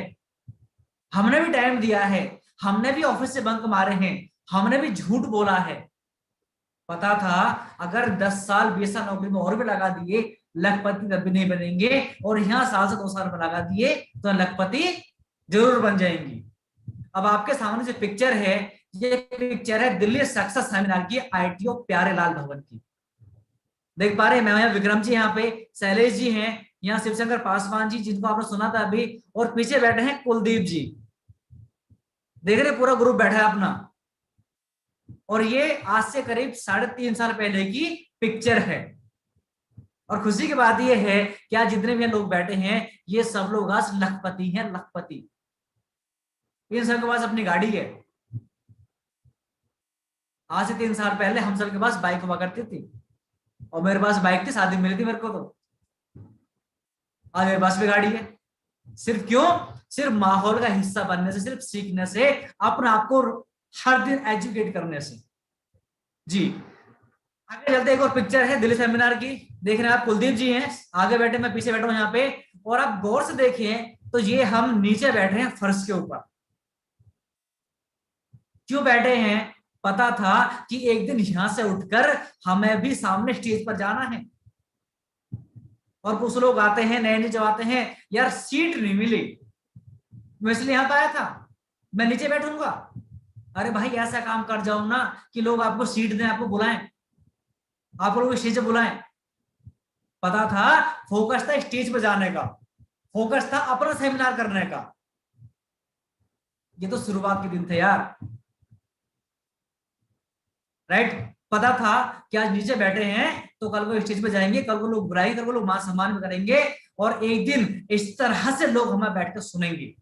हमने भी टाइम दिया है, हमने भी ऑफिस से बंक मारे हैं, हमने भी झूठ बोला है। पता था अगर 10 साल 20 साल नौकरी में और भी लगा दिए, लखपति तब भी नहीं बनेंगे, और यहाँ साल से 2 साल में लगा दिए तो लखपति जरूर बन जाएंगी। अब आपके सामने जो पिक्चर है, ये पिक्चर है दिल्ली सक्सेस सेमिनार की, आईटीओ प्यारेलाल भवन की। देख पा रहे हैं, मैं यहाँ विक्रम जी, यहाँ पे शैलेश जी हैं, यहाँ शिवशंकर पासवान जी जिनको आपने सुना था अभी, और पीछे बैठे हैं कुलदीप जी। देख रहे पूरा ग्रुप बैठा है अपना, और ये आज से करीब 3.5 साल पहले की पिक्चर है। और खुशी की बात ये है कि आज जितने भी लोग बैठे हैं ये सब लोग आज लखपति हैं, लखपति। इन सबके पास अपनी गाड़ी है। आज से 3 साल पहले हम सबके पास बाइक हुआ करती थी, और मेरे पास बाइक थी, शादी मिली थी मेरे को, तो आज मेरे पास भी गाड़ी है। सिर्फ क्यों? सिर्फ माहौल का हिस्सा बनने से, सिर्फ सीखने से, अपने आप को हर दिन एजुकेट करने से। जी आगे चलते, एक और पिक्चर है दिल्ली सेमिनार की। देख रहे हैं आप, कुलदीप जी हैं आगे बैठे, मैं पीछे बैठा हूं यहाँ पे। और आप गौर से देखें तो ये हम नीचे बैठे हैं फर्श के ऊपर। क्यों बैठे हैं? पता था कि एक दिन यहां से उठकर हमें भी सामने स्टेज पर जाना है। और कुछ लोग आते हैं नए नीचे आते हैं, यार सीट नहीं मिली, मैं इसलिए यहां पर आया था, मैं नीचे बैठूंगा। अरे भाई ऐसा काम कर जाओ ना कि लोग आपको सीट दें, आपको बुलाएं, आप लोग स्टेज पे बुलाएं। पता था, फोकस था स्टेज पे जाने का, फोकस था अपना सेमिनार करने का। ये तो शुरुआत के दिन थे यार, राइट। पता था कि आज नीचे बैठे हैं तो कल को स्टेज पे जाएंगे, कल को लोग बुलाएंगे, कल को लोग मान सम्मान करेंगे, और एक दिन इस तरह से लोग हमें बैठकर सुनेंगे।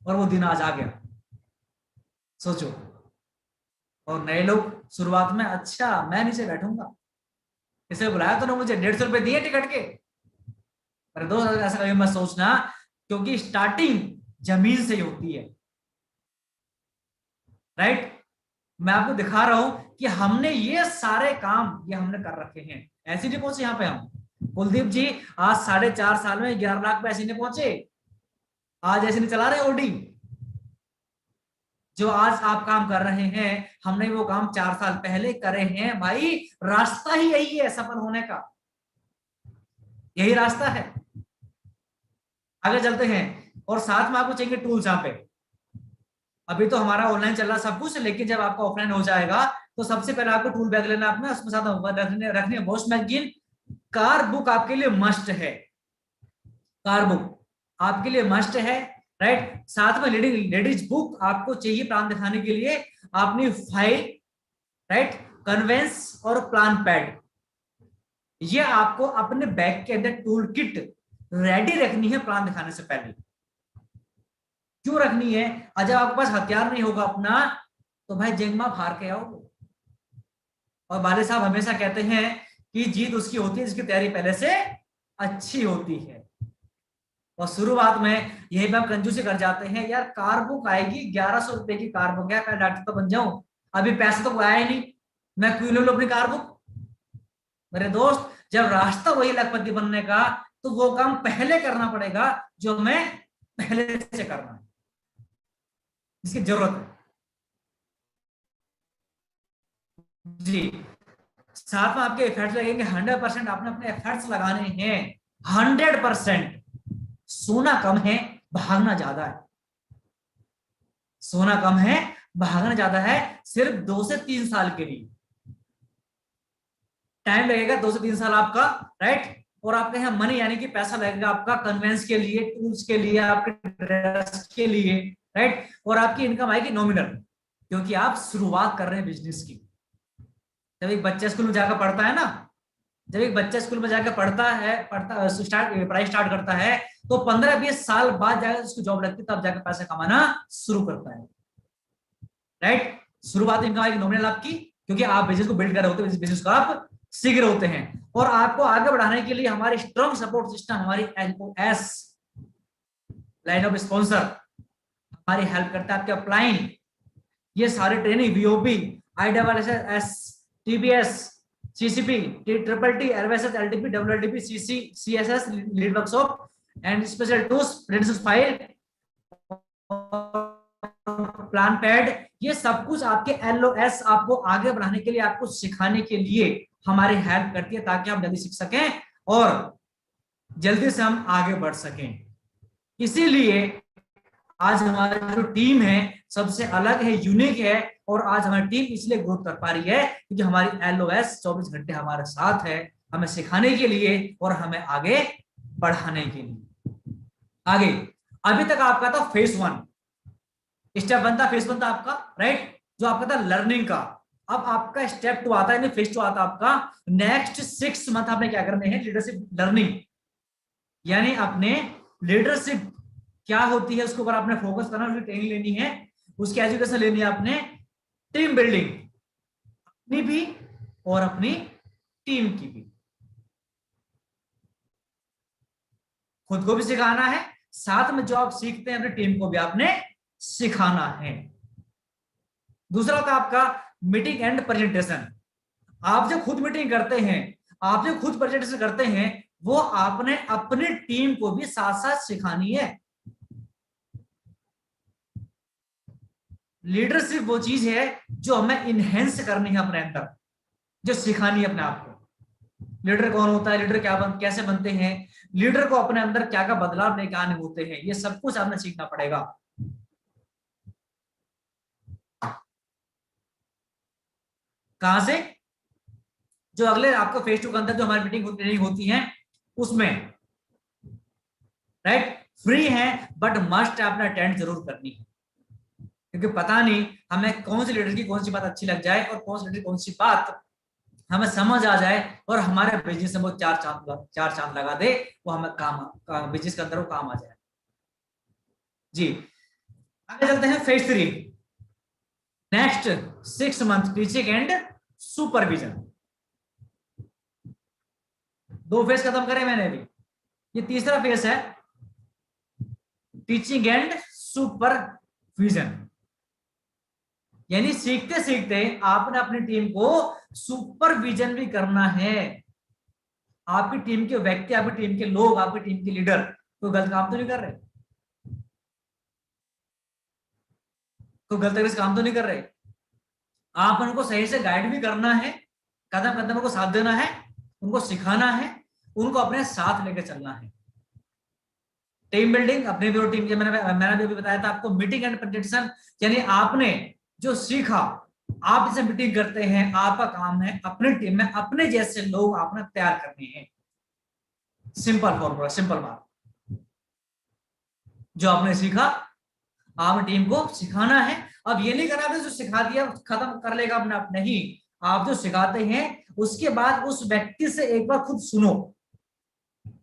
और वो दिन आज आ गया, सोचो। और नए लोग शुरुआत में, अच्छा मैं नीचे बैठूंगा, इसे बुलाया तो ना, मुझे 150 रुपए दिए टिकट के। अरे दोस्त ऐसा कभी मत सोचना, क्योंकि स्टार्टिंग जमीन से ही होती है, राइट। मैं आपको दिखा रहा हूं कि हमने ये सारे काम ये हमने कर रखे हैं, ऐसे नहीं पहुंचे यहाँ पे हम। कुलदीप जी आज 4.5 साल में 11 लाख पे ऐसे नहीं पहुंचे, आज ऐसे नहीं चला रहे ओडी। जो आज आप काम कर रहे हैं, हमने वो काम 4 साल पहले करे हैं भाई। रास्ता ही यही है सफल होने का, यही रास्ता है। आगे चलते हैं, और साथ में आपको चाहिए टूल्स। यहाँ पे अभी तो हमारा ऑनलाइन चल रहा सब कुछ, लेकिन जब आपका ऑफलाइन हो जाएगा तो सबसे पहले आपको टूल बैग लेना अपना, उसमें साथ रखने बॉस मैगजीन। कार बुक आपके लिए मस्ट है, कार बुक आपके लिए मस्ट है, राइट। साथ में लेडीज बुक आपको चाहिए प्लान दिखाने के लिए, अपनी फाइल, राइट, कन्वेंस और प्लान पैड, ये आपको अपने बैग के अंदर टूल किट रेडी रखनी है प्लान दिखाने से पहले। क्यों रखनी है? जब आपके पास हथियार नहीं होगा अपना, तो भाई जंगमा हार के आओ। और बाले साहब हमेशा कहते हैं कि जीत उसकी होती है जिसकी तैयारी पहले से अच्छी होती है। और शुरुआत में यही पे हम कंजूसी कर जाते हैं, यार कार बुक आएगी 1100 रुपए की, कार बुक है, मैं डॉक्टर तो बन जाऊं, अभी पैसे तो आया ही नहीं, मैं क्यों ले लूं अपनी कार बुक? मेरे दोस्त, जब रास्ता वही लखपति बनने का, तो वो काम पहले करना पड़ेगा जो हमें पहले से करना है, जिसकी जरूरत है। जी साथ में आपके एफर्ट्स लगेंगे, 100% आपने अपने एफर्ट्स लगाने हैं, 100%। सोना कम है, भागना ज्यादा है, सोना कम है, भागना ज्यादा है। सिर्फ 2 से 3 साल के लिए टाइम लगेगा, 2 से 3 साल आपका, राइट। और आपके यहाँ मनी यानी कि पैसा लगेगा आपका कन्वेंस के लिए, टूल्स के लिए, आपके ड्रेस के लिए, राइट। और आपकी इनकम आएगी नॉमिनल, क्योंकि आप शुरुआत कर रहे हैं बिजनेस की। जब एक बच्चा स्कूल में जाकर पढ़ता है ना, जब एक बच्चा स्कूल में जाकर पढ़ाई स्टार्ट करता है, तो 15-20 साल बाद जाकर उसको जॉब लगती है, तब जाकर पैसा कमाना शुरू करता है, राइट। शुरुआत इनकम आएगी नॉमिनल आपकी, क्योंकि आप बिजनेस को बिल्ड कर रहे होते हैं, बिजनेस को आप सीख रहे होते हैं। और आपको आगे बढ़ाने के लिए हमारी स्ट्रॉन्ग सपोर्ट सिस्टम, हमारी LOS लाइन ऑफ स्पॉन्सर हमारी हेल्प करता है। आपके अपलाइन ये सारे training, VOP, ISSS, TBS, CCP, TTT, LVSS, LTP, WLTP, CC, CSS, lead workshop and special tools, principle file, plan pad, ये सब कुछ आपके LOS आपको आगे बढ़ाने के लिए, आपको सिखाने के लिए हमारी हेल्प करती है, ताकि हम जल्दी सीख सकें और जल्दी से हम आगे बढ़ सकें। इसीलिए आज हमारी जो टीम है सबसे अलग है, यूनिक है। और आज हमारी टीम इसलिए ग्रोथ कर पा रही है क्योंकि हमारी LOS 24 घंटे हमारे साथ है, हमें सिखाने के लिए और हमें आगे बढ़ाने के लिए। आगे अभी तक आपका था फेज 1, स्टेप बनता, फेस बनता आपका, राइट, जो आपका था लर्निंग का। अब आपका स्टेप 2 आता है, फेज 2 आता है आपका। नेक्स्ट 6 मंथ आपने क्या करने हैं, लीडरशिप लर्निंग, यानी अपने लीडरशिप क्या होती है उसके ऊपर आपने फोकस करना, उसकी ट्रेनिंग लेनी है, उसकी एजुकेशन लेनी है आपने, टीम बिल्डिंग अपनी भी और अपनी टीम की भी, खुद को भी सिखाना है, साथ में जो आप सीखते हैं अपनी टीम को भी आपने सिखाना है। दूसरा था आपका मीटिंग एंड प्रेजेंटेशन। आप जो खुद मीटिंग करते हैं, आप जो खुद प्रेजेंटेशन करते हैं, वो आपने अपनी टीम को भी साथ साथ सिखानी है। लीडरशिप वो चीज है जो हमें इनहेंस करनी है अपने अंदर, जो सिखानी है अपने आप को। लीडर कौन होता है, लीडर कैसे बनते हैं, लीडर को अपने अंदर क्या क्या बदलाव लेके आने होते हैं, ये सब कुछ आपने सीखना पड़ेगा। कहां से, जो अगले आपको फेस 2 के अंदर जो हमारी मीटिंग ट्रेनिंग होती है उसमें, राइट, फ्री है बट मस्ट आपने अटेंड जरूर करनी है, क्योंकि पता नहीं हमें कौन सी लीडर की कौन सी बात अच्छी लग जाए और कौन सी लीडर की कौन सी बात हमें समझ आ जाए और हमारे बिजनेस में वो चार चांद लगा दे, वो हमें बिजनेस के अंदर वो काम आ जाए। जी, आगे चलते हैं phase 3, next 6 month teaching and supervision. 2 phase खत्म करे मैंने अभी, ये तीसरा फेज है, टीचिंग एंड सुपरविजन, यानी सीखते सीखते आपने अपनी टीम को सुपरविजन भी करना है। आपकी टीम के व्यक्ति, आपकी टीम के लोग, आपकी टीम के लीडर कोई गलत काम तो नहीं कर रहे, कोई गलत तरीके से काम तो नहीं कर रहे, आप उनको सही से गाइड भी करना है, कदम कदम को साथ देना है, उनको सिखाना है, उनको अपने साथ लेकर चलना है। टीम बिल्डिंग, अपने भी टीम के मैंने भी बताया था आपको, मीटिंग एंड प्रेजेंटेशन, यानी आपने जो सीखा, आप जैसे मीटिंग करते हैं, आपका काम है अपनी टीम में अपने जैसे लोग आपने तैयार करने हैं। सिंपल फॉर्मूला, सिंपल बात, जो आपने सीखा आपने टीम को सिखाना है। अब ये नहीं करना जो सिखा दिया खत्म कर लेगा अपने आप, नहीं, आप जो सिखाते हैं उसके बाद उस व्यक्ति से एक बार खुद सुनो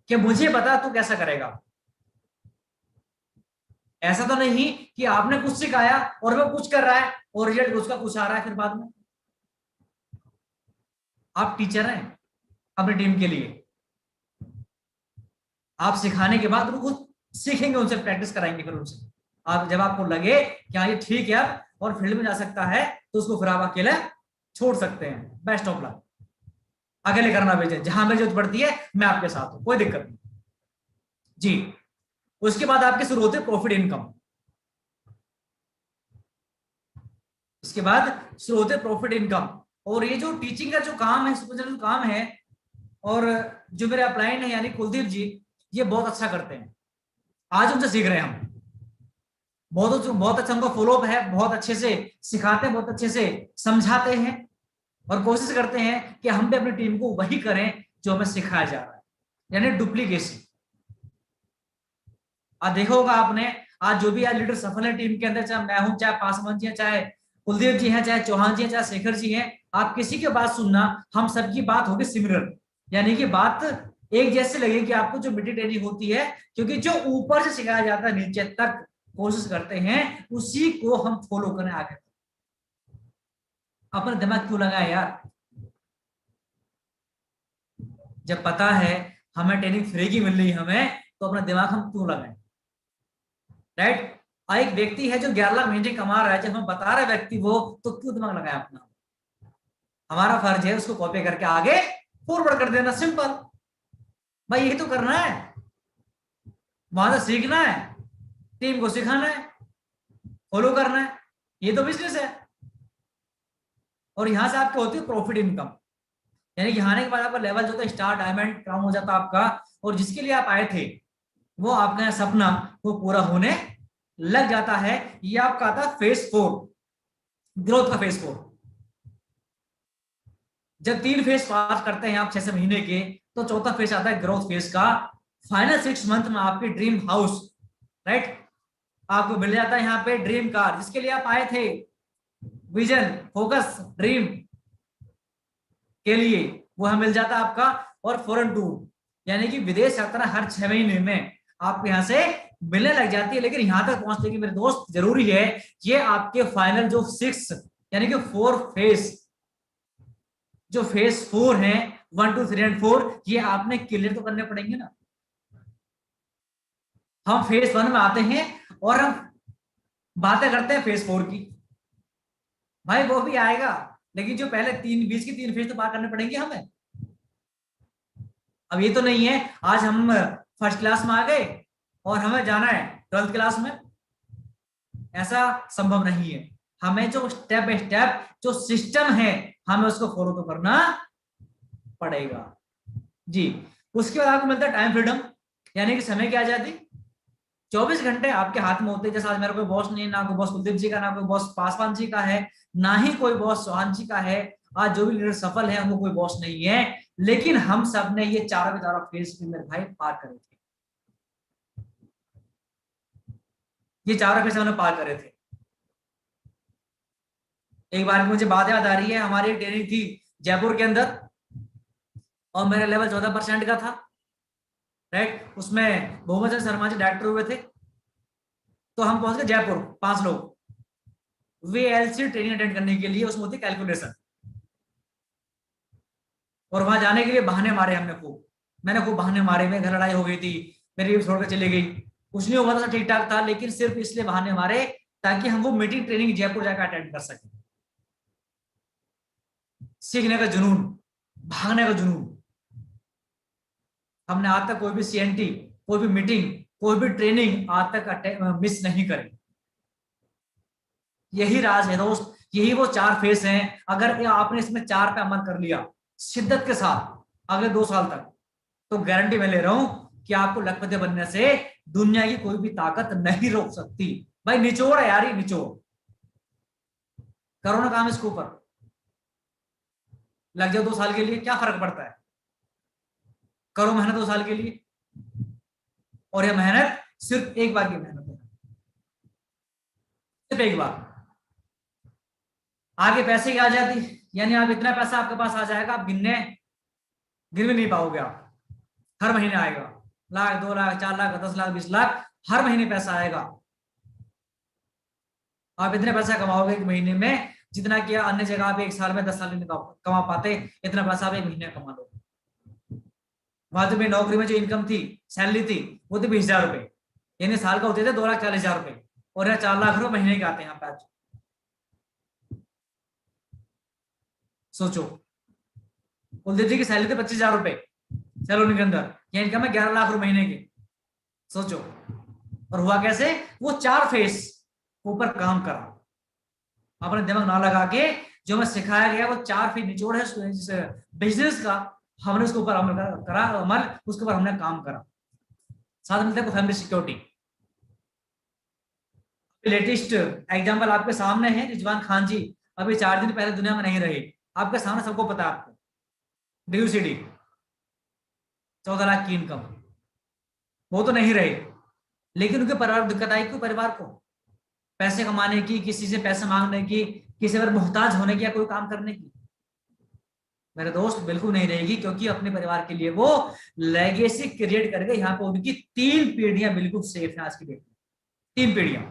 कि मुझे बता तू कैसा करेगा। ऐसा तो नहीं कि आपने कुछ सिखाया और वो कुछ कर रहा है और रिजल्ट उसका कुछ आ रहा है फिर बाद में। आप टीचर हैं अपनी टीम के लिए, आप सिखाने के बाद वो खुद सीखेंगे, उनसे प्रैक्टिस कराएंगे, फिर उनसे आप जब आपको लगे कि हाँ ये ठीक है और फील्ड में जा सकता है, तो उसको फिर आप अकेले छोड़ सकते हैं। बेस्ट ऑफ लक, अकेले करना भेजे, जहां मेरी जरूरत पड़ती है मैं आपके साथ हूं, कोई दिक्कत नहीं जी। उसके बाद आपके शुरू होते प्रॉफिट इनकम, इसके बाद शुरू होते प्रॉफिट इनकम। और ये जो टीचिंग का जो काम है, सुपरविजन का काम है, और जो मेरे अपलाइन है यानी कुलदीप जी, ये बहुत अच्छा करते हैं, आज उनसे सीख रहे हैं हम, बहुत अच्छा उनका फॉलोअप है, बहुत अच्छे से सिखाते हैं, बहुत अच्छे से समझाते हैं, और कोशिश करते हैं कि हम भी अपनी टीम को वही करें जो हमें सिखाया जा रहा है, यानी डुप्लीकेसी। आज देखा होगा आपने, आज जो भी आज लीडर सफल है टीम के अंदर, चाहे मैं हूं, चाहे पासवान जी हैं, चाहे कुलदीप जी हैं, चाहे चौहान जी हैं, चाहे शेखर जी हैं, आप किसी की बात सुनना, हम सबकी बात होगी सिमिलर, यानी कि बात एक जैसे लगेगी आपको जो मीटिंग ट्रेनिंग होती है, क्योंकि जो ऊपर से सिखाया जाता है नीचे तक कोशिश करते हैं उसी को हम फॉलो करें आगे। अपना दिमाग क्यों लगाए यार, जब पता है हमें ट्रेनिंग फ्री की मिल रही है हमें, तो अपना दिमाग हम क्यों लगाएं, राइट। एक व्यक्ति है जो 11 लाख महीने कमा रहा है, जब हम बता रहे व्यक्ति वो, तो क्यों दिमाग लगाए अपना। हमारा फर्ज है उसको कॉपी करके आगे फॉरवर्ड कर देना, सिंपल भाई, यही तो करना है, वहां से सीखना है, टीम को सिखाना है, फॉलो करना है, ये तो बिजनेस है। और यहां से आपके होती है प्रॉफिट इनकम, यानी कि आने के बाद आपका लेवल जो था स्टार डायमंड क्राउन हो जाता आपका, और जिसके लिए आप आए थे वो आपका सपना वो पूरा होने लग जाता है। ये आपका आता है फेज 4, ग्रोथ का फेज 4। जब 3 फेज पास करते हैं आप 6 महीने के, तो चौथा फेज आता है ग्रोथ फेज का। फाइनल 6 मंथ में आपकी ड्रीम हाउस, राइट, आपको मिल जाता है यहाँ पे ड्रीम कार, जिसके लिए आप आए थे, विजन, फोकस, ड्रीम के लिए, वो हमें मिल जाता है आपका। और फॉरेन टूर यानी कि विदेश यात्रा हर 6 महीने में आपको यहाँ से मिलने लग जाती है। लेकिन यहां तक पहुंचने की मेरे दोस्त जरूरी है, ये आपके फाइनल जो 6 यानी कि 4 फेज, जो फेज 4 है, 1 2 3 एंड 4, ये आपने क्लियर तो करने पड़ेंगे ना। हम फेज 1 में आते हैं और हम बातें करते हैं फेज 4 की, भाई वो भी आएगा, लेकिन जो पहले 3 फेज तो पार करने पड़ेंगे हमें। अब ये तो नहीं है आज हम फर्स्ट क्लास में आ गए और हमें जाना है 12th क्लास में, ऐसा संभव नहीं है। हमें जो स्टेप बाय स्टेप जो सिस्टम है, हमें उसको फॉलो तो करना पड़ेगा जी। उसके बाद आपको मिलता है टाइम फ्रीडम, यानी कि समय की आजादी। 24 घंटे आपके हाथ में होते हैं। जैसे आज मेरा कोई बॉस नहीं है, ना कोई बॉस कुलदीप जी का, ना कोई बॉस पासवान जी का है, ना ही कोई बॉस चौहान जी का है। आज जो भी लीडर सफल है, उनको कोई बॉस नहीं है। लेकिन हम सब ने ये चारों के चारों फेज भी मेरे भाई पार करे थे, ये चारों फेज हमने पार करे थे। एक बार की मुझे बात याद आ रही है, हमारी ट्रेनिंग थी जयपुर के अंदर और मेरा लेवल 14% का था, राइट। उसमें बहुमत शर्मा जी डायरेक्टर हुए थे, तो हम पहुंच गए जयपुर 5 लोग वीएलसी ट्रेनिंग अटेंड करने के लिए। उसमें होती कैलकुलेशन, और वहां जाने के लिए बहाने मारे हमने खूब, मैंने खूब बहाने मारे। मेरे घर लड़ाई हो गई थी, मेरी भी छोड़कर चली गई, कुछ नहीं हुआ था, ठीक ठाक था, लेकिन सिर्फ इसलिए बहाने मारे ताकि हम वो मीटिंग ट्रेनिंग जयपुर जाकर अटेंड कर सकें। सीखने का जुनून, भागने का जुनून। हमने आज तक कोई भी सीएनटी, कोई भी मीटिंग, कोई भी ट्रेनिंग आज तक मिस नहीं करी। यही राज है दोस्त, यही वो 4 फेस हैं। अगर आपने इसमें 4 पे अमल कर लिया शिद्दत के साथ अगले 2 साल तक, तो गारंटी मैं ले रहा हूं कि आपको लखपति बनने से दुनिया की कोई भी ताकत नहीं रोक सकती। भाई निचोड़ है यार, ये निचोड़ करो ना काम इसके ऊपर। लग जाओ 2 साल के लिए, क्या फर्क पड़ता है, करो मेहनत 2 साल के लिए। और यह मेहनत सिर्फ एक बार की मेहनत है, सिर्फ एक बार। आगे पैसे की आ जाती, यानी आप इतना पैसा आपके पास आ जाएगा, आप गिन भी नहीं पाओगे। आप हर महीने आएगा, 1 लाख 2 लाख 4 लाख 10 लाख 20 लाख, हर महीने पैसा आएगा। आप इतने पैसा कमाओगे एक महीने में जितना कि अन्य जगह आप एक साल में 10 साल में कमा पाते, इतना पैसा आप एक महीने में कमा लो। वहां तो मेरी नौकरी में जो इनकम थी, सैलरी थी, वो थी 20,000 रुपए, यानी साल का होते थे 2,40,000 रुपए, और यहाँ 4 लाख रुपए महीने के आते हैं यहाँ पे। सोचो, कुलदीप जी की सैलरी थी 25,000 रुपए सैलून के अंदर, ये इनकम है 11 लाख रुपए महीने की। सोचो, और हुआ कैसे, वो 4 फेस ऊपर काम करा। अपने दिमाग ना लगा के जो मैं सिखाया गया, वो 4 फेस निचोड़ है बिजनेस का, हमने उसके ऊपर अमल करा, अमल उसके ऊपर हमने काम करा। साथ मिलते हैं फैमिली सिक्योरिटी। लेटेस्ट एग्जांपल आपके सामने है, रिजवान खान जी अभी 4 दिन पहले दुनिया में नहीं रहे, आपके सामने, सबको पता है आपको। डीयूसीडी 14 लाख की इनकम, वो तो नहीं रहे, लेकिन उनके परिवार दिक्कत आई, क्यों? परिवार को पैसे कमाने की, किसी से पैसे मांगने की, किसी पर मोहताज होने की, या कोई काम करने की, मेरे दोस्त बिल्कुल नहीं रहेगी। क्योंकि अपने परिवार के लिए वो लेगेसी क्रिएट करके यहाँ पे उनकी 3 पीढ़ियां बिल्कुल सेफ है आज की डेट में। 3 पीढ़ियां।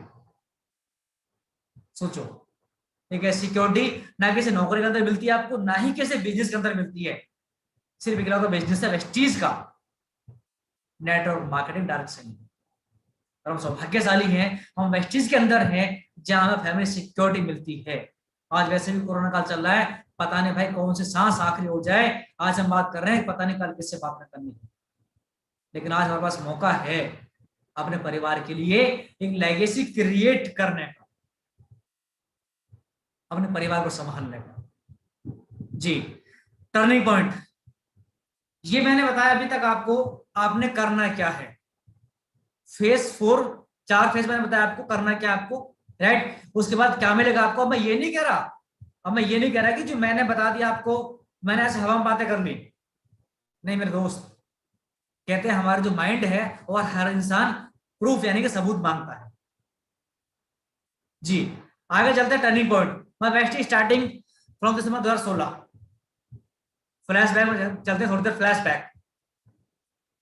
सोचो, एक ऐसी सिक्योरिटी ना किसी नौकरी के अंदर मिलती है आपको, ना ही किसी बिजनेस के अंदर मिलती है। सिर्फ इकलौता बिजनेस है वेस्टीज का, नेटवर्क मार्केटिंग डायरेक्शन। और हम सौभाग्यशाली हैं, हम वेस्टीज के अंदर हैं जहां हमें फैमिली सिक्योरिटी मिलती है। आज वैसे भी कोरोना काल चल रहा है, पता नहीं भाई कौन से सांस आखिरी हो जाए। आज हम बात कर रहे हैं, पता नहीं कल किससे बात करनी है, लेकिन आज हमारे पास मौका है अपने परिवार के लिए एक लेगेसी क्रिएट करने का, अपने परिवार को संभालने का जी। टर्निंग पॉइंट, ये मैंने बताया अभी तक आपको, आपने करना क्या है। फेज 4, 4 फेज मैंने बताया आपको करना क्या आपको, राइट। उसके बाद क्या मिलेगा आपको। अब मैं ये नहीं कह रहा कि जो मैंने बता दिया आपको, मैंने ऐसे हवा में बातें कर ली, नहीं मेरे दोस्त। कहते हैं हमारा जो माइंड है और हर इंसान प्रूफ यानी कि सबूत मांगता है। जी आगे चलते हैं टर्निंग पॉइंट। मैं best starting from December 2016। Flash back में चलते हैं थोड़ी देर, फ्लैश बैक।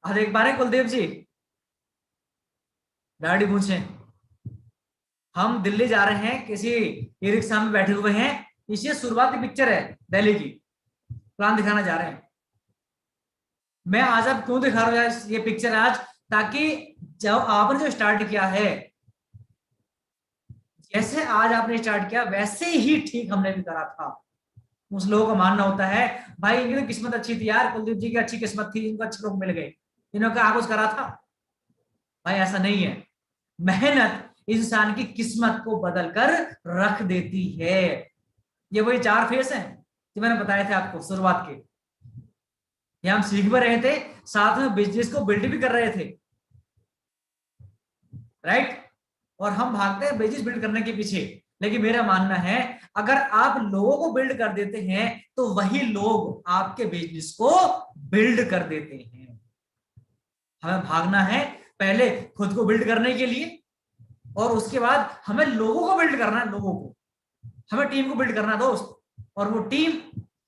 आज एक बार है कुलदीप जी, गाड़ी पूछे, हम दिल्ली जा रहे हैं, किसी ई रिक्शा में बैठे हुए हैं, इसी शुरुआती पिक्चर है दिल्ली की, प्लान दिखाना जा रहे हैं। मैं आज आप क्यों दिखा रहा हूँ ये पिक्चर आज, ताकि जब आपने जो स्टार्ट किया है, जैसे आज आपने स्टार्ट किया वैसे ही ठीक हमने भी करा था। उस लोगों का मानना होता है भाई इनकी तो किस्मत अच्छी थी यार, कुलदीप जी की अच्छी किस्मत थी, इनको अच्छे लोग मिल गए, इन्होंने क्या कुछ करा था। भाई ऐसा नहीं है, मेहनत इंसान की किस्मत को बदल कर रख देती है। ये वही 4 फेस हैं जो मैंने बताए थे आपको शुरुआत के। ये हम सीख भी रहे थे, साथ में बिजनेस को बिल्ड भी कर रहे थे, राइट। और हम भागते हैं बिजनेस बिल्ड करने के पीछे, लेकिन मेरा मानना है अगर आप लोगों को बिल्ड कर देते हैं तो वही लोग आपके बिजनेस को बिल्ड कर देते हैं। हमें भागना है पहले खुद को बिल्ड करने के लिए, और उसके बाद हमें लोगों को बिल्ड करना है, लोगों को, हमें टीम को बिल्ड करना है दोस्त, और वो टीम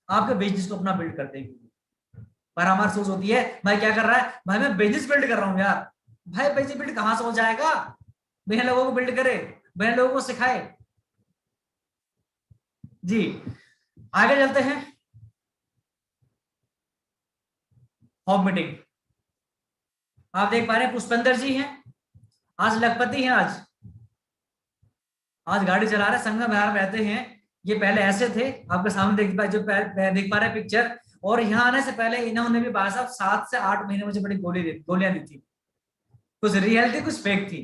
आपके बिजनेस को अपना बिल्ड कर देगी। पर हमारी सोच होती है भाई क्या कर रहा है, भाई मैं बिजनेस बिल्ड कर रहा हूं यार। भाई बिजनेस बिल्ड कहां से हो जाएगा बिना लोगों को बिल्ड करे, बिना लोगों को सिखाए। जी आगे चलते हैं, होम मीटिंग। आप देख पा रहे हैं पुष्पेंद्र जी हैं, आज लखपति हैं, आज गाड़ी चला रहे, संगम बिहार में रहते हैं। ये पहले ऐसे थे, आपके सामने देख पा जो देख पा रहे पिक्चर। और यहाँ आने से पहले इन्होंने भी भाई साहब 7 से 8 महीने मुझे बड़ी गोलियां दी थी, कुछ रियल थी कुछ फेक थी,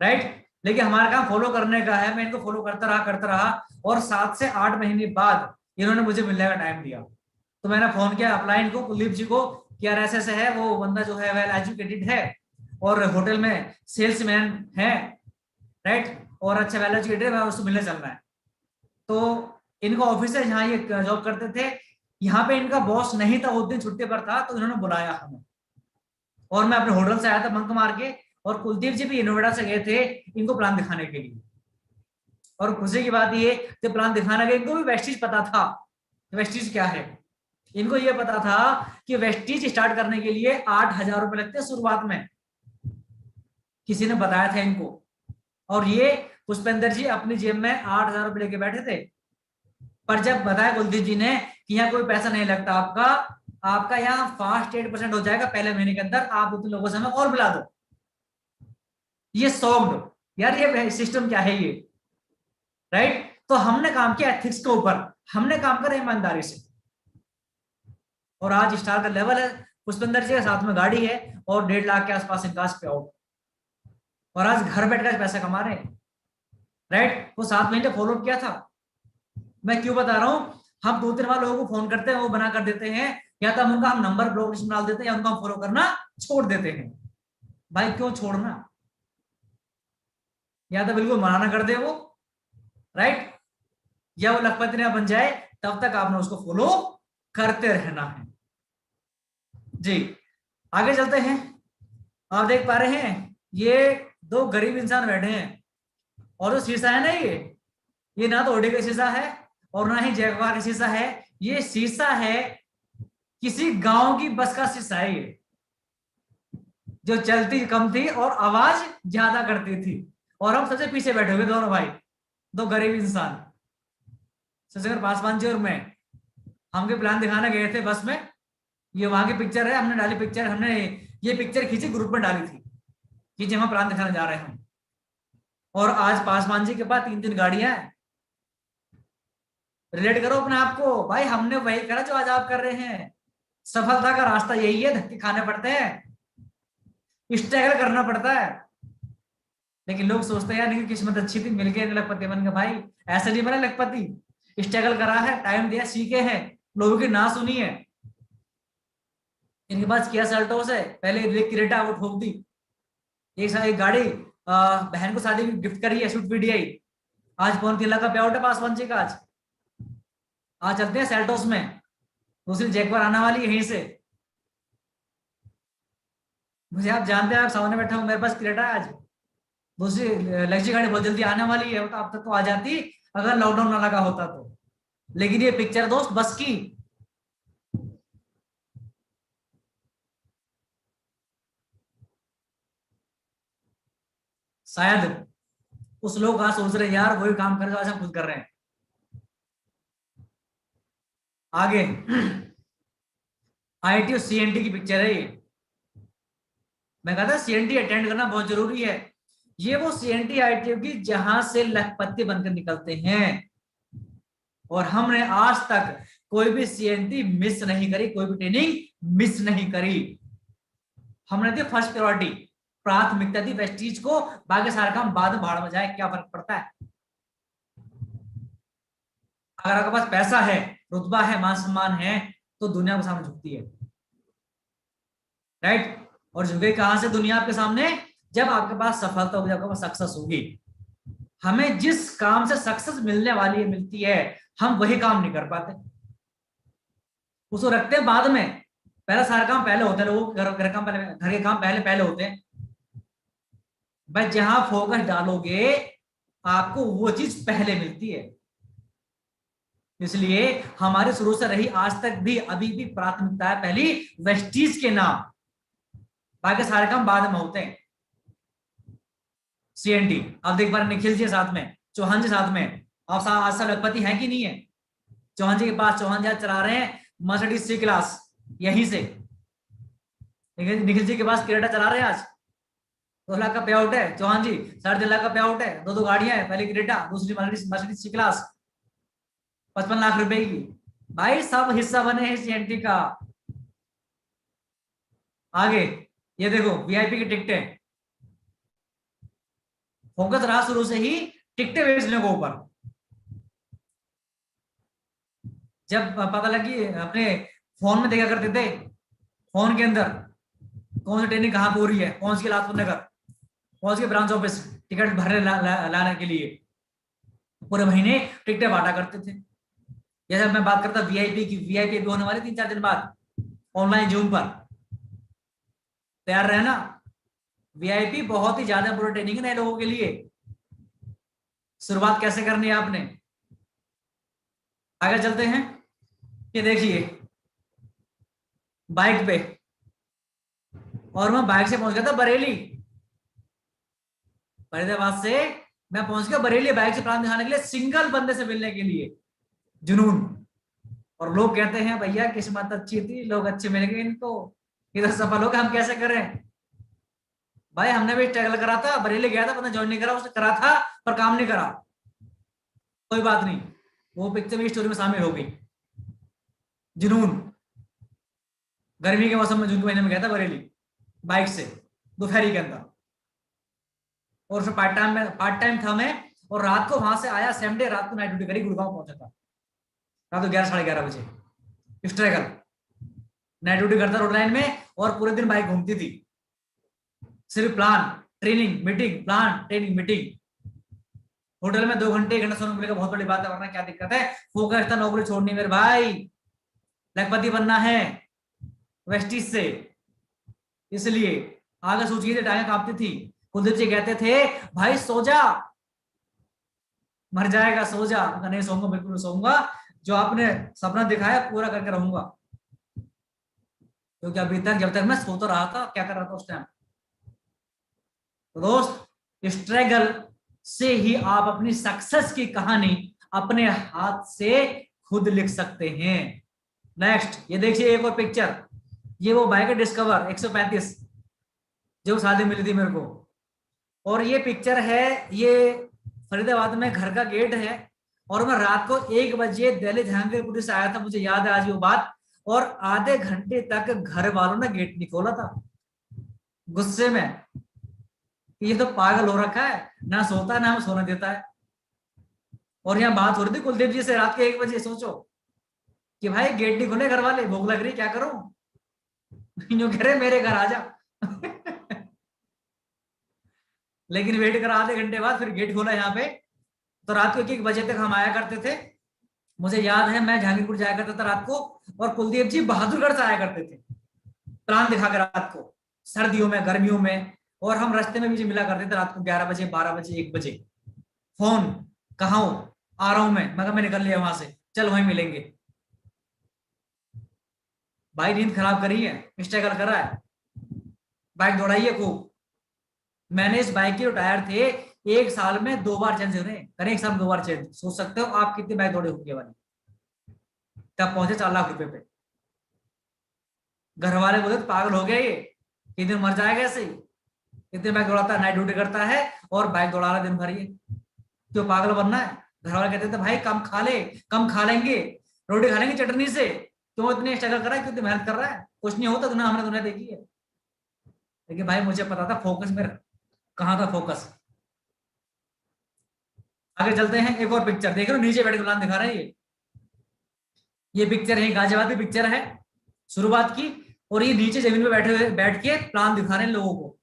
राइट। लेकिन हमारा काम फॉलो करने का है, मैं इनको फॉलो करता रहा, और 7 से 8 महीने बाद इन्होंने मुझे मिलने का टाइम दिया। तो मैंने फोन किया अपलाइन को, कुलदीप जी को, कि यार ऐसे ऐसे है, वो बंदा जो है वेल एजुकेटेड है और होटल में सेल्समैन है, राइट, और अच्छा वेल एजुकेटेड है, मैं उससे मिलने चलना है। तो इनका ऑफिस है जहाँ ये जॉब करते थे, यहाँ पे इनका बॉस नहीं था, उस दिन छुट्टी पर था, तो इन्होंने बुलाया हमें, और मैं अपने होटल से आया था बंक मार के, और कुलदीप जी भी नोएडा से गए थे इनको प्लान दिखाने के लिए। और खुशी की बात ये, जब प्लान दिखाने गए इनको भी वेस्टीज पता था, वेस्टीज क्या है। इनको ये पता था कि वेस्टीज स्टार्ट करने के लिए 8,000 रुपए लगते हैं शुरुआत में, किसी ने बताया था इनको। और ये पुष्पेंद्र जी अपनी जेब में 8,000 रुपए लेके बैठे थे। पर जब बताया कुलदीप जी ने कि यहाँ कोई पैसा नहीं लगता आपका, आपका यहाँ फास्ट 8% हो जाएगा पहले महीने के अंदर, आप उतने लोगों से हमें और बुला दो। ये सॉफ्ट, यार ये सिस्टम क्या है ये, राइट। तो हमने काम किया एथिक्स के ऊपर, हमने काम करा ईमानदारी से, और आज स्टार का लेवल है। पुष्पेंद्र जी के साथ में गाड़ी है और 1.5 लाख के आसपास इनका पे आउट, और आज घर बैठकर पैसा कमा रहे हैं, राइट। वो 7 महीने फॉलो किया था। मैं क्यों बता रहा हूं, हम 2-3 बार लोगों को फोन करते हैं, वो बना कर देते हैं, या तो हम उनका हम नंबर ब्लॉक लिस्ट में डाल देते हैं, या उनको हम फॉलो करना छोड़ देते हैं। भाई क्यों छोड़ना, या तो बिल्कुल मना ना कर दे वो, राइट, या वो लखपति ना बन जाए, तब तक आपने उसको फॉलो करते रहना है। जी आगे चलते हैं। आप देख पा रहे हैं ये 2 गरीब इंसान बैठे हैं, और जो शीशा है ना, ये ना तो ओडी का शीशा है और ना ही जैगवार का शीशा है, ये शीशा है किसी गांव की बस का शीशा है, ये जो चलती कम थी और आवाज ज्यादा करती थी। और हम सबसे पीछे बैठे हुए दोनों भाई, 2 गरीब इंसान, शशिधर पासवान जी और मैं। हमके प्लान दिखाने गए थे बस में, ये वहां की पिक्चर है, हमने डाली पिक्चर, हमने ये पिक्चर खींची, ग्रुप में डाली थी कि जी हम प्लान दिखाने जा रहे हैं। और आज पासवान जी के पास 3-3 गाड़ियां हैं। रिलेट करो अपने आप को, भाई हमने वही करा जो आज आप कर रहे हैं। सफलता का रास्ता यही है, धक्के खाने पड़ते हैं, स्ट्रगल करना पड़ता है। लेकिन लोग सोचते हैं यार इनकी किस्मत अच्छी थी, मिल गए लखपति बन गए। भाई ऐसे नहीं बना लखपति, स्ट्रगल करा है, टाइम दिया, सीखे हैं, लोगों की ना सुनी है। इनके पास किया सेल्टोस है, पहले क्रेटा वो ठोक दी, एक गाड़ी बहन को शादी में गिफ्ट करी है, स्विफ्ट वीडीआई। आज 3.5 लाख का पे आउट है पासवान जी का। आज चलते हैं सेल्टोस में, दूसरी जैकवार आने वाली यहीं से। मुझे आप जानते हैं, आप सामने बैठा हूं, मेरे पास क्रेटा है आज, दूसरी लग्जरी गाड़ी बहुत जल्दी आने वाली है, तो अब तक तो आ जाती अगर लॉकडाउन ना लगा होता तो। लेकिन ये पिक्चर दोस्त बस की, शायद उस लोग आज सोच रहे हैं यार वही काम कर जो आज हम खुद कर रहे हैं। आगे आईटी और सीएनटी की पिक्चर है ये। मैं कहता सीएनटी अटेंड करना बहुत जरूरी है। ये वो सीएनटी आईटी की जहां से लखपति बनकर निकलते हैं, और हमने आज तक कोई भी सीएनटी मिस नहीं करी, कोई भी ट्रेनिंग मिस नहीं करी। हमने दी फर्स्ट प्रायोरिटी, प्राथमिकता दी वेस्टीज को, बाकी सारा काम बाद में भाड़ में जाए, क्या फर्क पड़ता है। अगर आपके पास पैसा है, रुतबा है, मान सम्मान है, तो दुनिया के सामने झुकती है, राइट। और झुके कहां से दुनिया आपके सामने, जब आपके पास सफलता होगी, आपके पास सक्सेस होगी। हमें जिस काम से सक्सेस मिलने वाली है, मिलती है, हम वही काम नहीं कर पाते, उसको रखते हैं बाद में। पहला सारा काम पहले होता है, लोगों के घर के काम पहले पहले होते हैं। भाई जहां फोकस डालोगे आपको वो चीज पहले मिलती है। इसलिए हमारे शुरू से रही आज तक भी, अभी भी प्राथमिकता है पहली वेस्टीज के नाम, बाकी सारे काम बाद में होते हैं। सीएनटी आप देख पा रहे, निखिल जी साथ में, चौहान जी साथ में, आप आज सब लखपति है कि नहीं है। चौहान जी के पास, चौहान जी चला रहे हैं मर्सिडीज सी क्लास यहीं से। निखिल जी के पास क्रेटा चला रहे हैं आज, 2 लाख का पे आउट है। चौहान जी 3.5 लाख का पे आउट है, 2 गाड़ियां हैं, पहली क्रेटा, दूसरी मर्सिडीज सी क्लास, 55 लाख रुपए की। भाई सब हिस्सा बने हैं सीएनटी का। आगे ये देखो वीआईपी की टिकटें, फोकस रहा शुरू से ही टिकटें बेचने को ऊपर। जब पता लगी, अपने फोन में देखा करते थे, फोन के अंदर कौन सी ट्रेनिंग कहां पे हो रही है, कौन सी लाजपत नगर, कौन सी ब्रांच ऑफिस, टिकट भरने लाने के लिए पूरे महीने टिकटें बांटा करते थे। जैसे मैं बात करता वीआईपी की, वीआईपी भी होने वाली 3-4 दिन बाद ऑनलाइन जूम पर, तैयार रहना। वीआईपी बहुत ही ज्यादा पूरी ट्रेनिंग है नए लोगों के लिए। शुरुआत कैसे करनी है आपने, आगे चलते हैं। ये देखिए बाइक पे, और मैं बाइक से पहुंच गया था बरेली, फरीदाबाद से मैं पहुंच गया बरेली बाइक से प्लान दिखाने के लिए, सिंगल बंदे से मिलने के लिए, जुनून। और लोग कहते हैं भैया किस्मत अच्छी थी, लोग अच्छे मिल गए इनको, इधर सफल हो गए, हम कैसे करें। भाई हमने भी स्ट्रगल करा था, बरेली गया था, पता ज्वाइन नहीं करा, उसने करा था पर काम नहीं करा, कोई बात नहीं, वो पिक्चर मेरी स्टोरी में शामिल हो गई। जुनून, गर्मी के मौसम में जून के महीने में गया था बरेली बाइक से, दोपहरी के अंदर, और फिर पार्ट टाइम था मैं, और रात को वहां से आया, सेम डे रात को नाइट ड्यूटी करी, गुड़गांव पहुंचा था रात को 11-11:30 बजे। स्ट्रगल, नाइट ड्यूटी करता रोड लाइन में, और पूरे दिन बाइक घूमती थी, सिर्फ plan training meeting, plan training meeting. Hotel में 2 घंटे 1 घंटा सोने मिलेगा, बहुत बड़ी बात है, वरना क्या दिक्कत है। फोकस था नौकरी छोड़नी मेरे भाई, लखपति बनना है वेस्टीज से। इसलिए आगे सोचिए थे, टांगें कांपती थी। कुलदीप जी कहते थे भाई सो जा, मर जाएगा सो जा। नहीं सोऊंगा, बिल्कुल सोऊंगा, जो आपने सपना दिखाया पूरा करके रहूंगा। क्योंकि अभी तक जब तक मैं सो तो रहा था, क्या कर रहा था उस टाइम। तो दोस्त स्ट्रगल से ही आप अपनी सक्सेस की कहानी अपने हाथ से खुद लिख सकते हैं। नेक्स्ट ये देखिए एक और पिक्चर, ये वो बाइक डिस्कवर 135 जो शादी मिली थी मेरे को, और ये पिक्चर है, ये फरीदाबाद में घर का गेट है, और मैं रात को 1 बजे दिल्ली जहांगीरपुर से आया था, मुझे याद है आज वो बात, और आधे घंटे तक घर वालों ने गेट नहीं खोला था, गुस्से में, ये तो पागल हो रखा है, ना सोता है ना हमें सोने देता है। और यहाँ बात हो रही थी कुलदीप जी से रात के 1 बजे, सोचो कि भाई गेट नहीं खोले घर वाले, भूख लग रही क्या करूं, जो कह रहे मेरे घर आ जा। लेकिन वेट करा, आधे घंटे बाद फिर गेट खोला यहाँ पे, तो रात को 1-1 बजे तक हम आया करते थे। मुझे याद है मैं जहांगीरपुर जाया करता था रात को, और कुलदीप जी बहादुरगढ़ से आया करते थे, प्लान दिखाकर रात को, सर्दियों में गर्मियों में, और हम रास्ते में भी मिला करते थे रात को 11 बजे, 12 बजे, 1 बजे। फोन, कहाँ हो, आ रहा हूं मैं कहा मैं निकल लिया वहां से, चल वहीं मिलेंगे। भाई नींद खराब करी है, स्ट्रगल कर रहा है, बाइक दौड़ाई है खूब। मैंने इस बाइक के जो टायर थे, 1 साल में 2 बार चेंज हो रहे हैं, करें 1 साल में 2 बार चेंज। सोच सकते हो आप कितनी बाइक दौड़े होगी वाली। तब पहुंचे 4 लाख रुपए पे। घर वाले बोले पागल हो गया ये, कितने दिन मर जाएगा ऐसे ही, कितने बाइक दौड़ाता है, नाइट ड्यूटी करता है और बाइक दौड़ा रहा है दिन भर, ये क्यों पागल बनना है। घर वाले कहते थे भाई कम खा ले, कम खा लेंगे, रोटी खा लेंगे चटनी से, क्यों इतने स्ट्रगल कर रहा है, क्यों इतनी मेहनत कर रहा है, कुछ नहीं होता दुनिया, हमने दुनिया देखी है। लेकिन भाई मुझे पता था फोकस मेरा कहाँ था, फोकस। आगे चलते हैं, एक और पिक्चर देख रहे हो, नीचे बैठ के प्लान दिखा रहे हैं ये पिक्चर है, गाजियाबाद की पिक्चर है शुरुआत की। और ये नीचे जमीन पे बैठे हुए, बैठ के प्लान दिखा रहे हैं लोगों को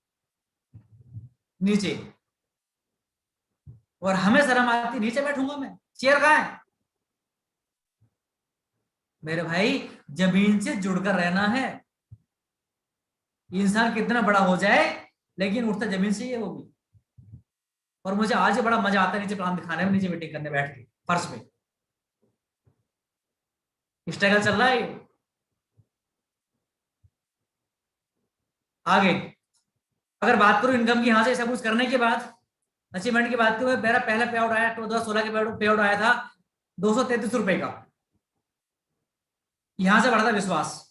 नीचे। और हमें शर्म आती, नीचे बैठूंगा मैं, चेयर कहाँ है मेरे भाई। जमीन से जुड़कर रहना है। इंसान कितना बड़ा हो जाए लेकिन उठता जमीन से ही है वो भी। और मुझे आज बड़ा मजा आता है नीचे प्लान दिखाने में, नीचे मीटिंग करने बैठ के फर्श पे। स्ट्रगल चल रहा है ये। आगे अगर बात करूं इनकम की, यहां से सब कुछ करने के बाद अचीवमेंट की बात करूं, मेरा पहला पे आउट आया 2016 के पे आउट आया था 233 रुपए का। यहां से बढ़ा था विश्वास।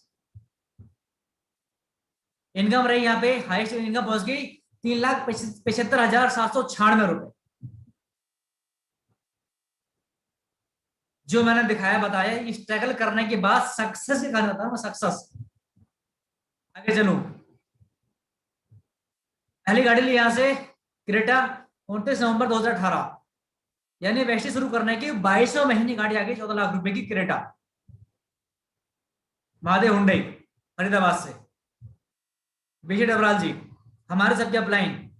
इनकम रही यहाँ पे, हाईएस्ट इनकम पहुंच गई 3,75,796 रुपए। जो मैंने दिखाया बताया, स्ट्रगल करने के बाद सक्सेस दिखाना था मैं, सक्सेस। आगे चलूं, पहली गाड़ी ली यहां से क्रेटा 29 नवंबर 2018, यानी वेस्टी शुरू करने की 22वें महीने गाड़ी आ गई 14 लाख रुपए की क्रेटा, महादेव हुंडई फरीदाबाद से। विजय डबराल जी हमारे सबके अपलाइन।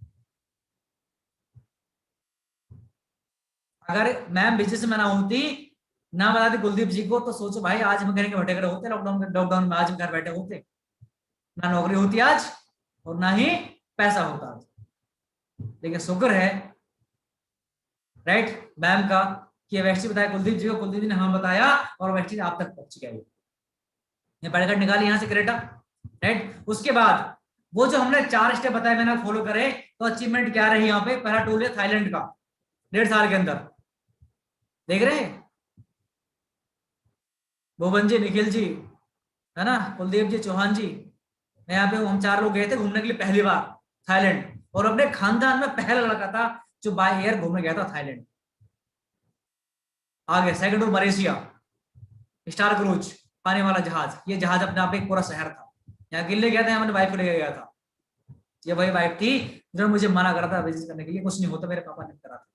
अगर मैम बिजनेस में ना होती, ना बताती कुलदीप जी को, तो सोचो भाई आज हम घर के बैठे होते, लॉकडाउन में आज हम घर बैठे होते, ना नौकरी होती आज और ना ही पैसा होता आज। लेकिन शुक्र है राइट मैम का कि वैक्सी बताया कुलदीप जी को, कुलदीप जी ने हमें बताया और वैक्सी आप तक पहुंच गया। ये पढ़कर निकाली यहां से क्रेटा, राइट। उसके बाद वो जो हमने 4 स्टेप बताए मैंने फॉलो करे, तो अचीवमेंट क्या रही यहाँ पे। पहला टूल है थाईलैंड का, 1.5 साल के अंदर, देख रहे हैं भुवन जी, निखिल जी, है ना, कुलदीप जी, चौहान जी। यहाँ पे हम 4 लोग गए थे घूमने के लिए पहली बार थाईलैंड, और अपने खानदान में पहला लड़का था जो बाय एयर घूमने गया था थाईलैंड। आगे second tour Malaysia, star cruise, पानी वाला जहाज। ये जहाज अपने आप एक पूरा शहर था। यहाँ अकेले गया था, मैंने वाइफ को लेकर गया था। ये वही वाइफ थी जो मुझे मना करा था बिजनेस करने के लिए, कुछ नहीं होता, मेरे पापा ने करा था।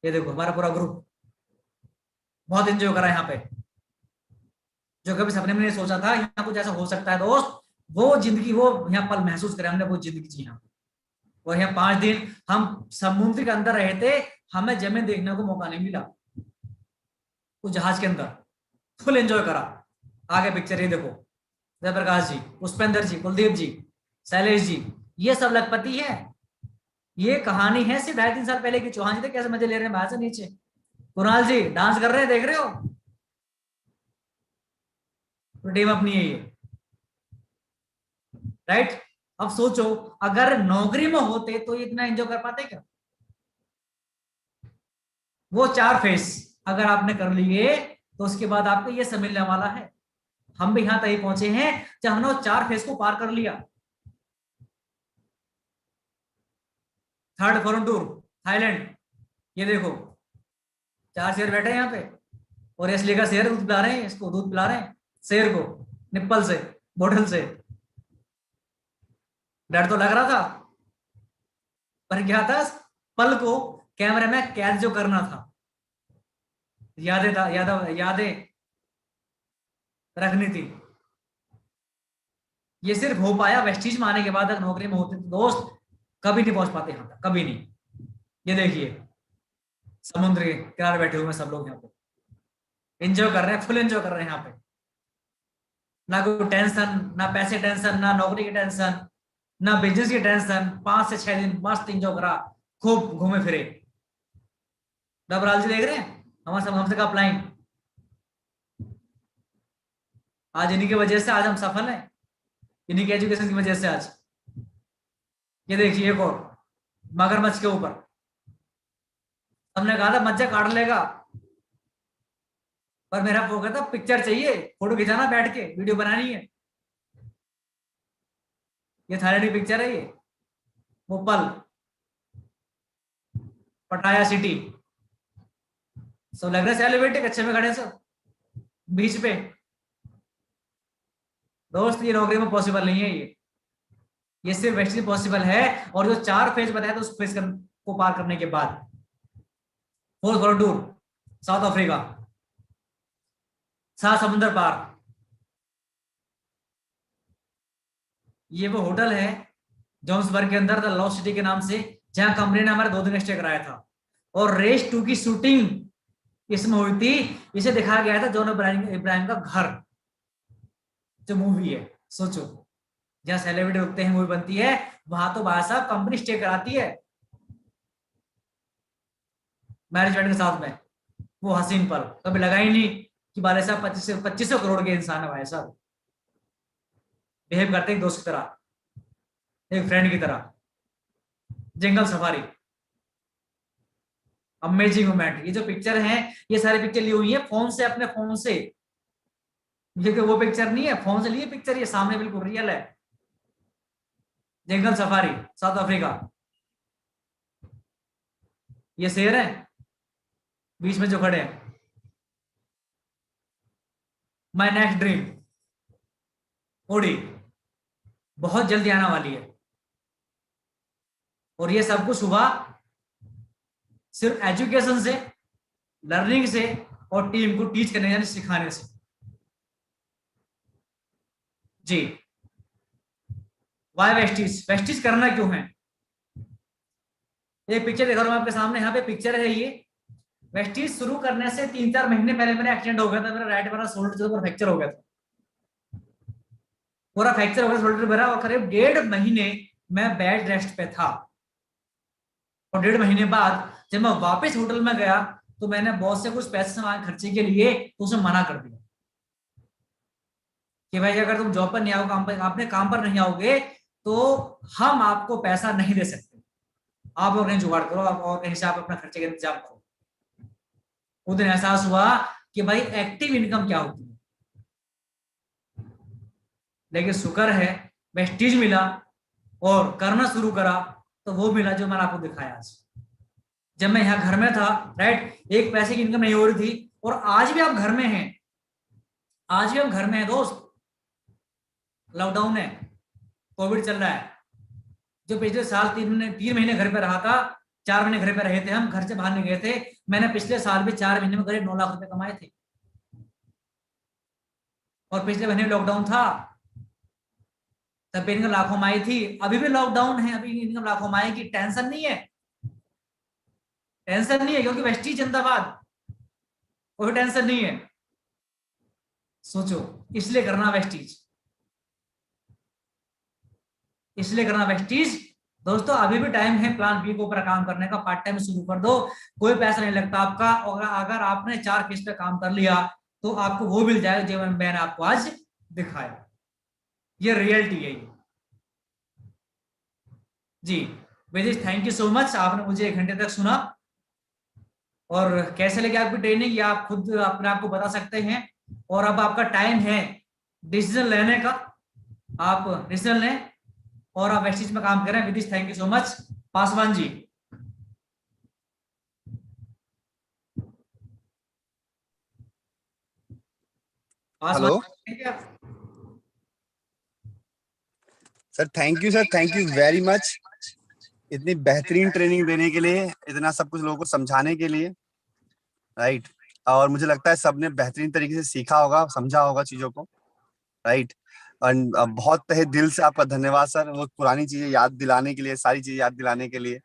ये देखो हमारा पूरा ग्रुप बहुत एंजॉय करा यहाँ पे, जो कभी सपने में नहीं सोचा था यहाँ कुछ ऐसा हो सकता है दोस्त। वो जिंदगी, वो यहाँ पल महसूस करे हमने, वो जिंदगी जी यहाँ। और यहाँ 5 दिन हम समुद्र के अंदर रहे थे, हमें जमीन देखने को मौका नहीं मिला, उस जहाज के अंदर फुल एंजॉय करा। आगे पिक्चर ये देखो, जयप्रकाश जी, पुष्पेंद्र जी, कुलदीप जी, शैलेश जी, ये सब लखपति है। ये कहानी है सिर्फ 2.5-3 साल पहले की। चौहान जी थे कैसे मजे ले रहे हैं बाहर से नीचे, कुणाल जी डांस कर रहे हैं, देख रहे हो, तो टीम अपनी है ये, राइट। अब सोचो अगर नौकरी में होते तो इतना एंजॉय कर पाते क्या। वो 4 फेस अगर आपने कर लिए तो उसके बाद आपको ये सब मिलने वाला है। हम भी यहां तक पहुंचे हैं जब हमने वो 4 फेस को पार कर लिया। थर्ड फॉरेन टूर थाईलैंड, ये देखो 4 शेर बैठे हैं यहाँ पे, और इसलिए का शेर दूध पिला रहे हैं, इसको दूध पिला रहे हैं शेर को, निप्पल से, बोतल से। डर तो लग रहा था, पर क्या था, पल को कैमरे में कैद जो करना था, यादें था, यादें रखनी थी। ये सिर्फ हो पाया वेस्टीज में आने के बाद। अगर नौकरी में होते तो दोस्त कभी नहीं पहुंच पाते यहां तक, कभी नहीं। ये देखिए समुद्र के किनारे बैठे हुए सब लोग यहाँ पे एंजॉय कर रहे हैं, फुल एंजॉय कर रहे हैं यहाँ पे। ना कोई टेंशन, ना पैसे टेंशन, ना नौकरी की टेंशन, ना बिजनेस की टेंशन। 5 से 6 दिन मस्त इंजॉय करा, खूब घूमे फिरे। डबराल जी देख रहे हैं हमारे सब हमसे का अप्लाइन। आज इन्हीं की वजह से आज हम सफल हैं, इन्हीं के एजुकेशन की वजह से आज। ये देखिए एक और मगरमच्छ के ऊपर हमने कहा था मज्जा काट लेगा, पर मेरा वो कहता पिक्चर चाहिए, फोटो खिंचाना बैठ के, वीडियो बनानी है। ये थाईलैंड की पिक्चर है ये, वो पल, पटाया सिटी। सब लग रहे सेलिब्रिटी अच्छे में खड़े सब बीच पे। दोस्त ये नौकरी में पॉसिबल नहीं है, ये सिर्फ वैसे पॉसिबल है। और जो 4 फेज बताया था उस फेज को पार करने के बाद, fourth world tour, south Africa, 7 समुंदर पार। ये वो होटल है जोन्सबर्ग के अंदर, द लॉस्ट सिटी के नाम से, जहां कंपनी ने हमारे 2 दिन स्टे कराया था। और रेस 2 की शूटिंग इसमें हुई थी। इसे दिखाया गया था जॉन इब्राहिम का घर, जो मूवी है। सोचो, जहां सेलिब्रिटी रुकते हैं मूवी बनती है, वहां तो भाई साहब कंपनी स्टे कराती है मैनेजमेंट के साथ में। वो हसीन पल कभी लगा ही नहीं कि भाई साहब 2500 करोड़ के इंसान है भाई साहब, बिहेव करते हैं एक दोस्त की तरह, एक फ्रेंड की तरह। जंगल सफारी, अमेजिंग मोमेंट। ये जो पिक्चर है, ये सारी पिक्चर ली हुई है फोन से, अपने फोन से। ये वो पिक्चर नहीं है, फोन से लिए पिक्चर, ये सामने बिल्कुल रियल है। जंगल सफारी, साउथ अफ्रीका। ये शेर है बीच में जो खड़े हैं, माई नेक्स्ट ड्रीम, ओडी, बहुत जल्दी आने वाली है। और ये सब कुछ हुआ सिर्फ एजुकेशन से, लर्निंग से, और टीम को टीच करने यानी सिखाने से। जी, वाई वेस्टिज, वेस्टिज करना क्यों है? एक पिक्चर दिखा रहा हूं आपके सामने, यहाँ पे पिक्चर है ये। वेस्टिज शुरू करने से 3-4 महीने पहले मेरा एक्सीडेंट हो गया था, मेरा राइट वाला शोल्डर जो ऊपर फ्रैक्चर हो गया था, पूरा फ्रैक्चर हो गया शोल्डर मेरा। और करीब 1.5 महीने मैं बेड रेस्ट पे था। और 1.5 महीने बाद जब मैं वापस होटल में गया, तो मैंने बॉस से कुछ पैसे मांगे खर्चे के लिए, तो उसे मना कर दिया कि भाई अगर तुम जॉब पर नहीं आओ, काम पर, अपने काम पर नहीं आओगे, तो हम आपको पैसा नहीं दे सकते। आप और कहीं जुगाड़ करो, आप और कहीं से आप अपना खर्चे का इंतजाम करो। उस दिन एहसास हुआ कि भाई एक्टिव इनकम क्या होती है। लेकिन शुक्र है वेस्टीज मिला, और करना शुरू करा तो वो मिला जो मैंने आपको दिखाया आज। जब मैं यहाँ घर में था, राइट, एक पैसे की इनकम नहीं हो रही थी। और आज भी आप घर में हैं, आज भी हम घर में हैं दोस्त। लॉकडाउन है, कोविड चल रहा है। जो पिछले साल 3 महीने घर पे रहा था, 4 महीने घर पे रहे थे, हम घर से बाहर नहीं गए थे। मैंने पिछले साल भी 4 महीने में करीब 9 लाख रुपए कमाए थे। और पिछले महीने लॉकडाउन था, तब भी इनकम लाखों में आई थी। अभी भी लॉकडाउन है, अभी इनकम लाखों में आएगी। टेंशन नहीं है, टेंशन नहीं है, क्योंकि वेस्टीज जिंदाबाद, कोई टेंशन नहीं है। सोचो, इसलिए करना वेस्टीज, इसलिए करना वेस्टीज। दोस्तों अभी भी टाइम है प्लान बी के ऊपर काम करने का, पार्ट टाइम शुरू कर दो, कोई पैसा नहीं लगता आपका। और अगर आपने 4 किस्त पे काम कर लिया, तो आपको वो मिल जाएगा जो मैंने आपको आज दिखाया। ये रियलिटी है ये। जी विदिश, थैंक यू सो मच, आपने मुझे 1 घंटे तक सुना। और कैसे लगे आपकी ट्रेनिंग, ये आप खुद अपने आप को बता सकते हैं। और अब आपका टाइम है डिसीजन लेने का, आप डिसीजन लें और आप वेस्टीज में काम करें। Vidish, thank you so much. Paswan ji, Paswan hello ji, sir, thank you sir, thank you very much, इतनी बेहतरीन ट्रेनिंग देने के लिए, इतना सब कुछ लोगों को समझाने के लिए, राइट। और मुझे लगता है सबने बेहतरीन तरीके से सीखा होगा, समझा होगा चीजों को, राइट। और बहुत तहे दिल से आपका धन्यवाद सर, वो पुरानी चीजें याद दिलाने के लिए, सारी चीजें याद दिलाने के लिए।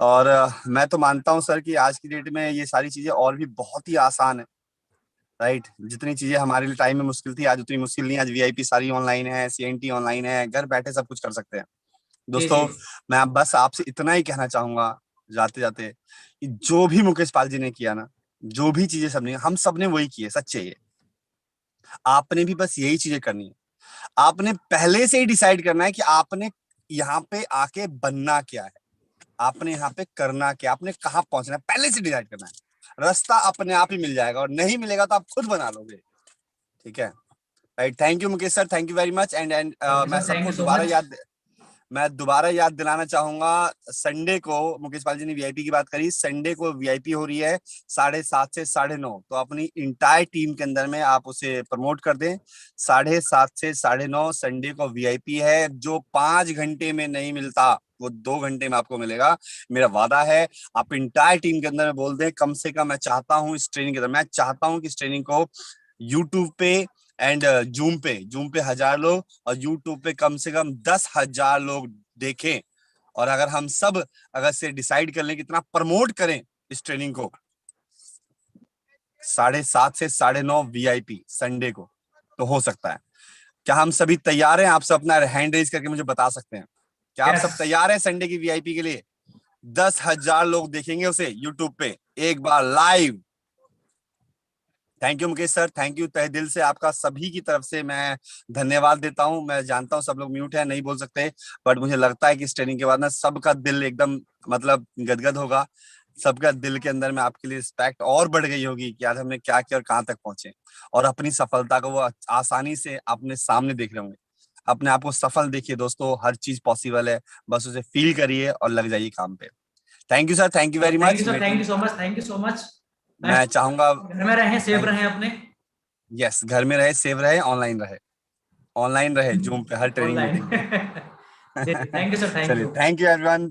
और मैं तो मानता हूं सर कि आज की डेट में ये सारी चीजें और भी बहुत ही आसान है, राइट। जितनी चीजें हमारे लिए टाइम में मुश्किल थी, आज उतनी मुश्किल नहीं। आज वीआईपी सारी ऑनलाइन है, सीएनटी ऑनलाइन है, घर बैठे सब कुछ कर सकते हैं। जी दोस्तों, जी। मैं बस आपसे इतना ही कहना चाहूंगा जाते जाते कि जो भी मुकेश पाल जी ने किया ना, जो भी चीजें सबने, हम सब ने वही किए, सच्चे ये। आपने भी बस यही चीजें करनी है। आपने पहले से ही डिसाइड करना है कि आपने यहाँ पे आके बनना क्या है, आपने यहाँ पे करना क्या, आपने कहाँ पहुंचना है, पहले से डिसाइड करना है। रास्ता अपने आप ही मिल जाएगा, और नहीं मिलेगा तो आप खुद बना लोगे। ठीक है, right. Thank you Mukesh sir, thank you very much. And okay मैं सर, थैंक सबको यू सो मच। मैं दोबारा याद दिलाना चाहूंगा, संडे को मुकेश पाल जी ने वीआईपी की बात करी, संडे को वीआईपी हो रही है 7:30 से 9:30। तो अपनी इंटायर टीम के अंदर में आप उसे प्रमोट कर दें। 7:30 से 9:30 संडे को वीआईपी है। जो 5 घंटे में नहीं मिलता वो 2 घंटे में आपको मिलेगा, मेरा वादा है। आप इंटायर टीम के अंदर में बोल दें, कम से कम मैं चाहता हूं इस ट्रेनिंग के अंदर, मैं चाहता हूं कि इस ट्रेनिंग को यूट्यूब पे एंड जूम पे 1,000 लोग, और यूट्यूब पे कम से कम 10,000 लोग देखें। और अगर हम सब अगर से डिसाइड कर लें कितना प्रमोट करें इस ट्रेनिंग को, 7:30 से 9:30 वीआईपी संडे को, तो हो सकता है। क्या हम सभी तैयार हैं? आप सब अपना हैंड रेज करके मुझे बता सकते हैं, क्या आप यस। सब तैयार हैं संडे की वीआईपी के लिए? 10,000 लोग देखेंगे उसे यूट्यूब पे एक बार live. Thank you Mukesh sir, thank you तहे दिल से। आपका सभी की तरफ से मैं धन्यवाद देता हूं। मैं जानता हूं सब लोग म्यूट है, नहीं बोल सकते, बट मुझे लगता है कि इस ट्रेनिंग के बाद ना सबका दिल एकदम मतलब गदगद होगा। सबका दिल के अंदर में आपके लिए रिस्पेक्ट और बढ़ गई होगी कि आज हमने क्या किया और कहाँ तक पहुंचे, और अपनी सफलता को वो आसानी से अपने सामने देख रहे होंगे। अपने आप को सफल देखिए दोस्तों, हर चीज पॉसिबल है, बस उसे फील करिए और लग जाइए काम पे। Thank you sir, thank you very thank much. You sir, thank you so much, thank you so much. मैं चाहूंगा, घर में रहें, सेफ रहें अपने। यस, घर में रहे, सेव रहे, ऑनलाइन रहे, ऑनलाइन रहे जूम पे हर ट्रेनिंग ऑनलाइन। मीटिंग पे। थैंक यू सर, थैंक चलिए, यू। Thank you everyone.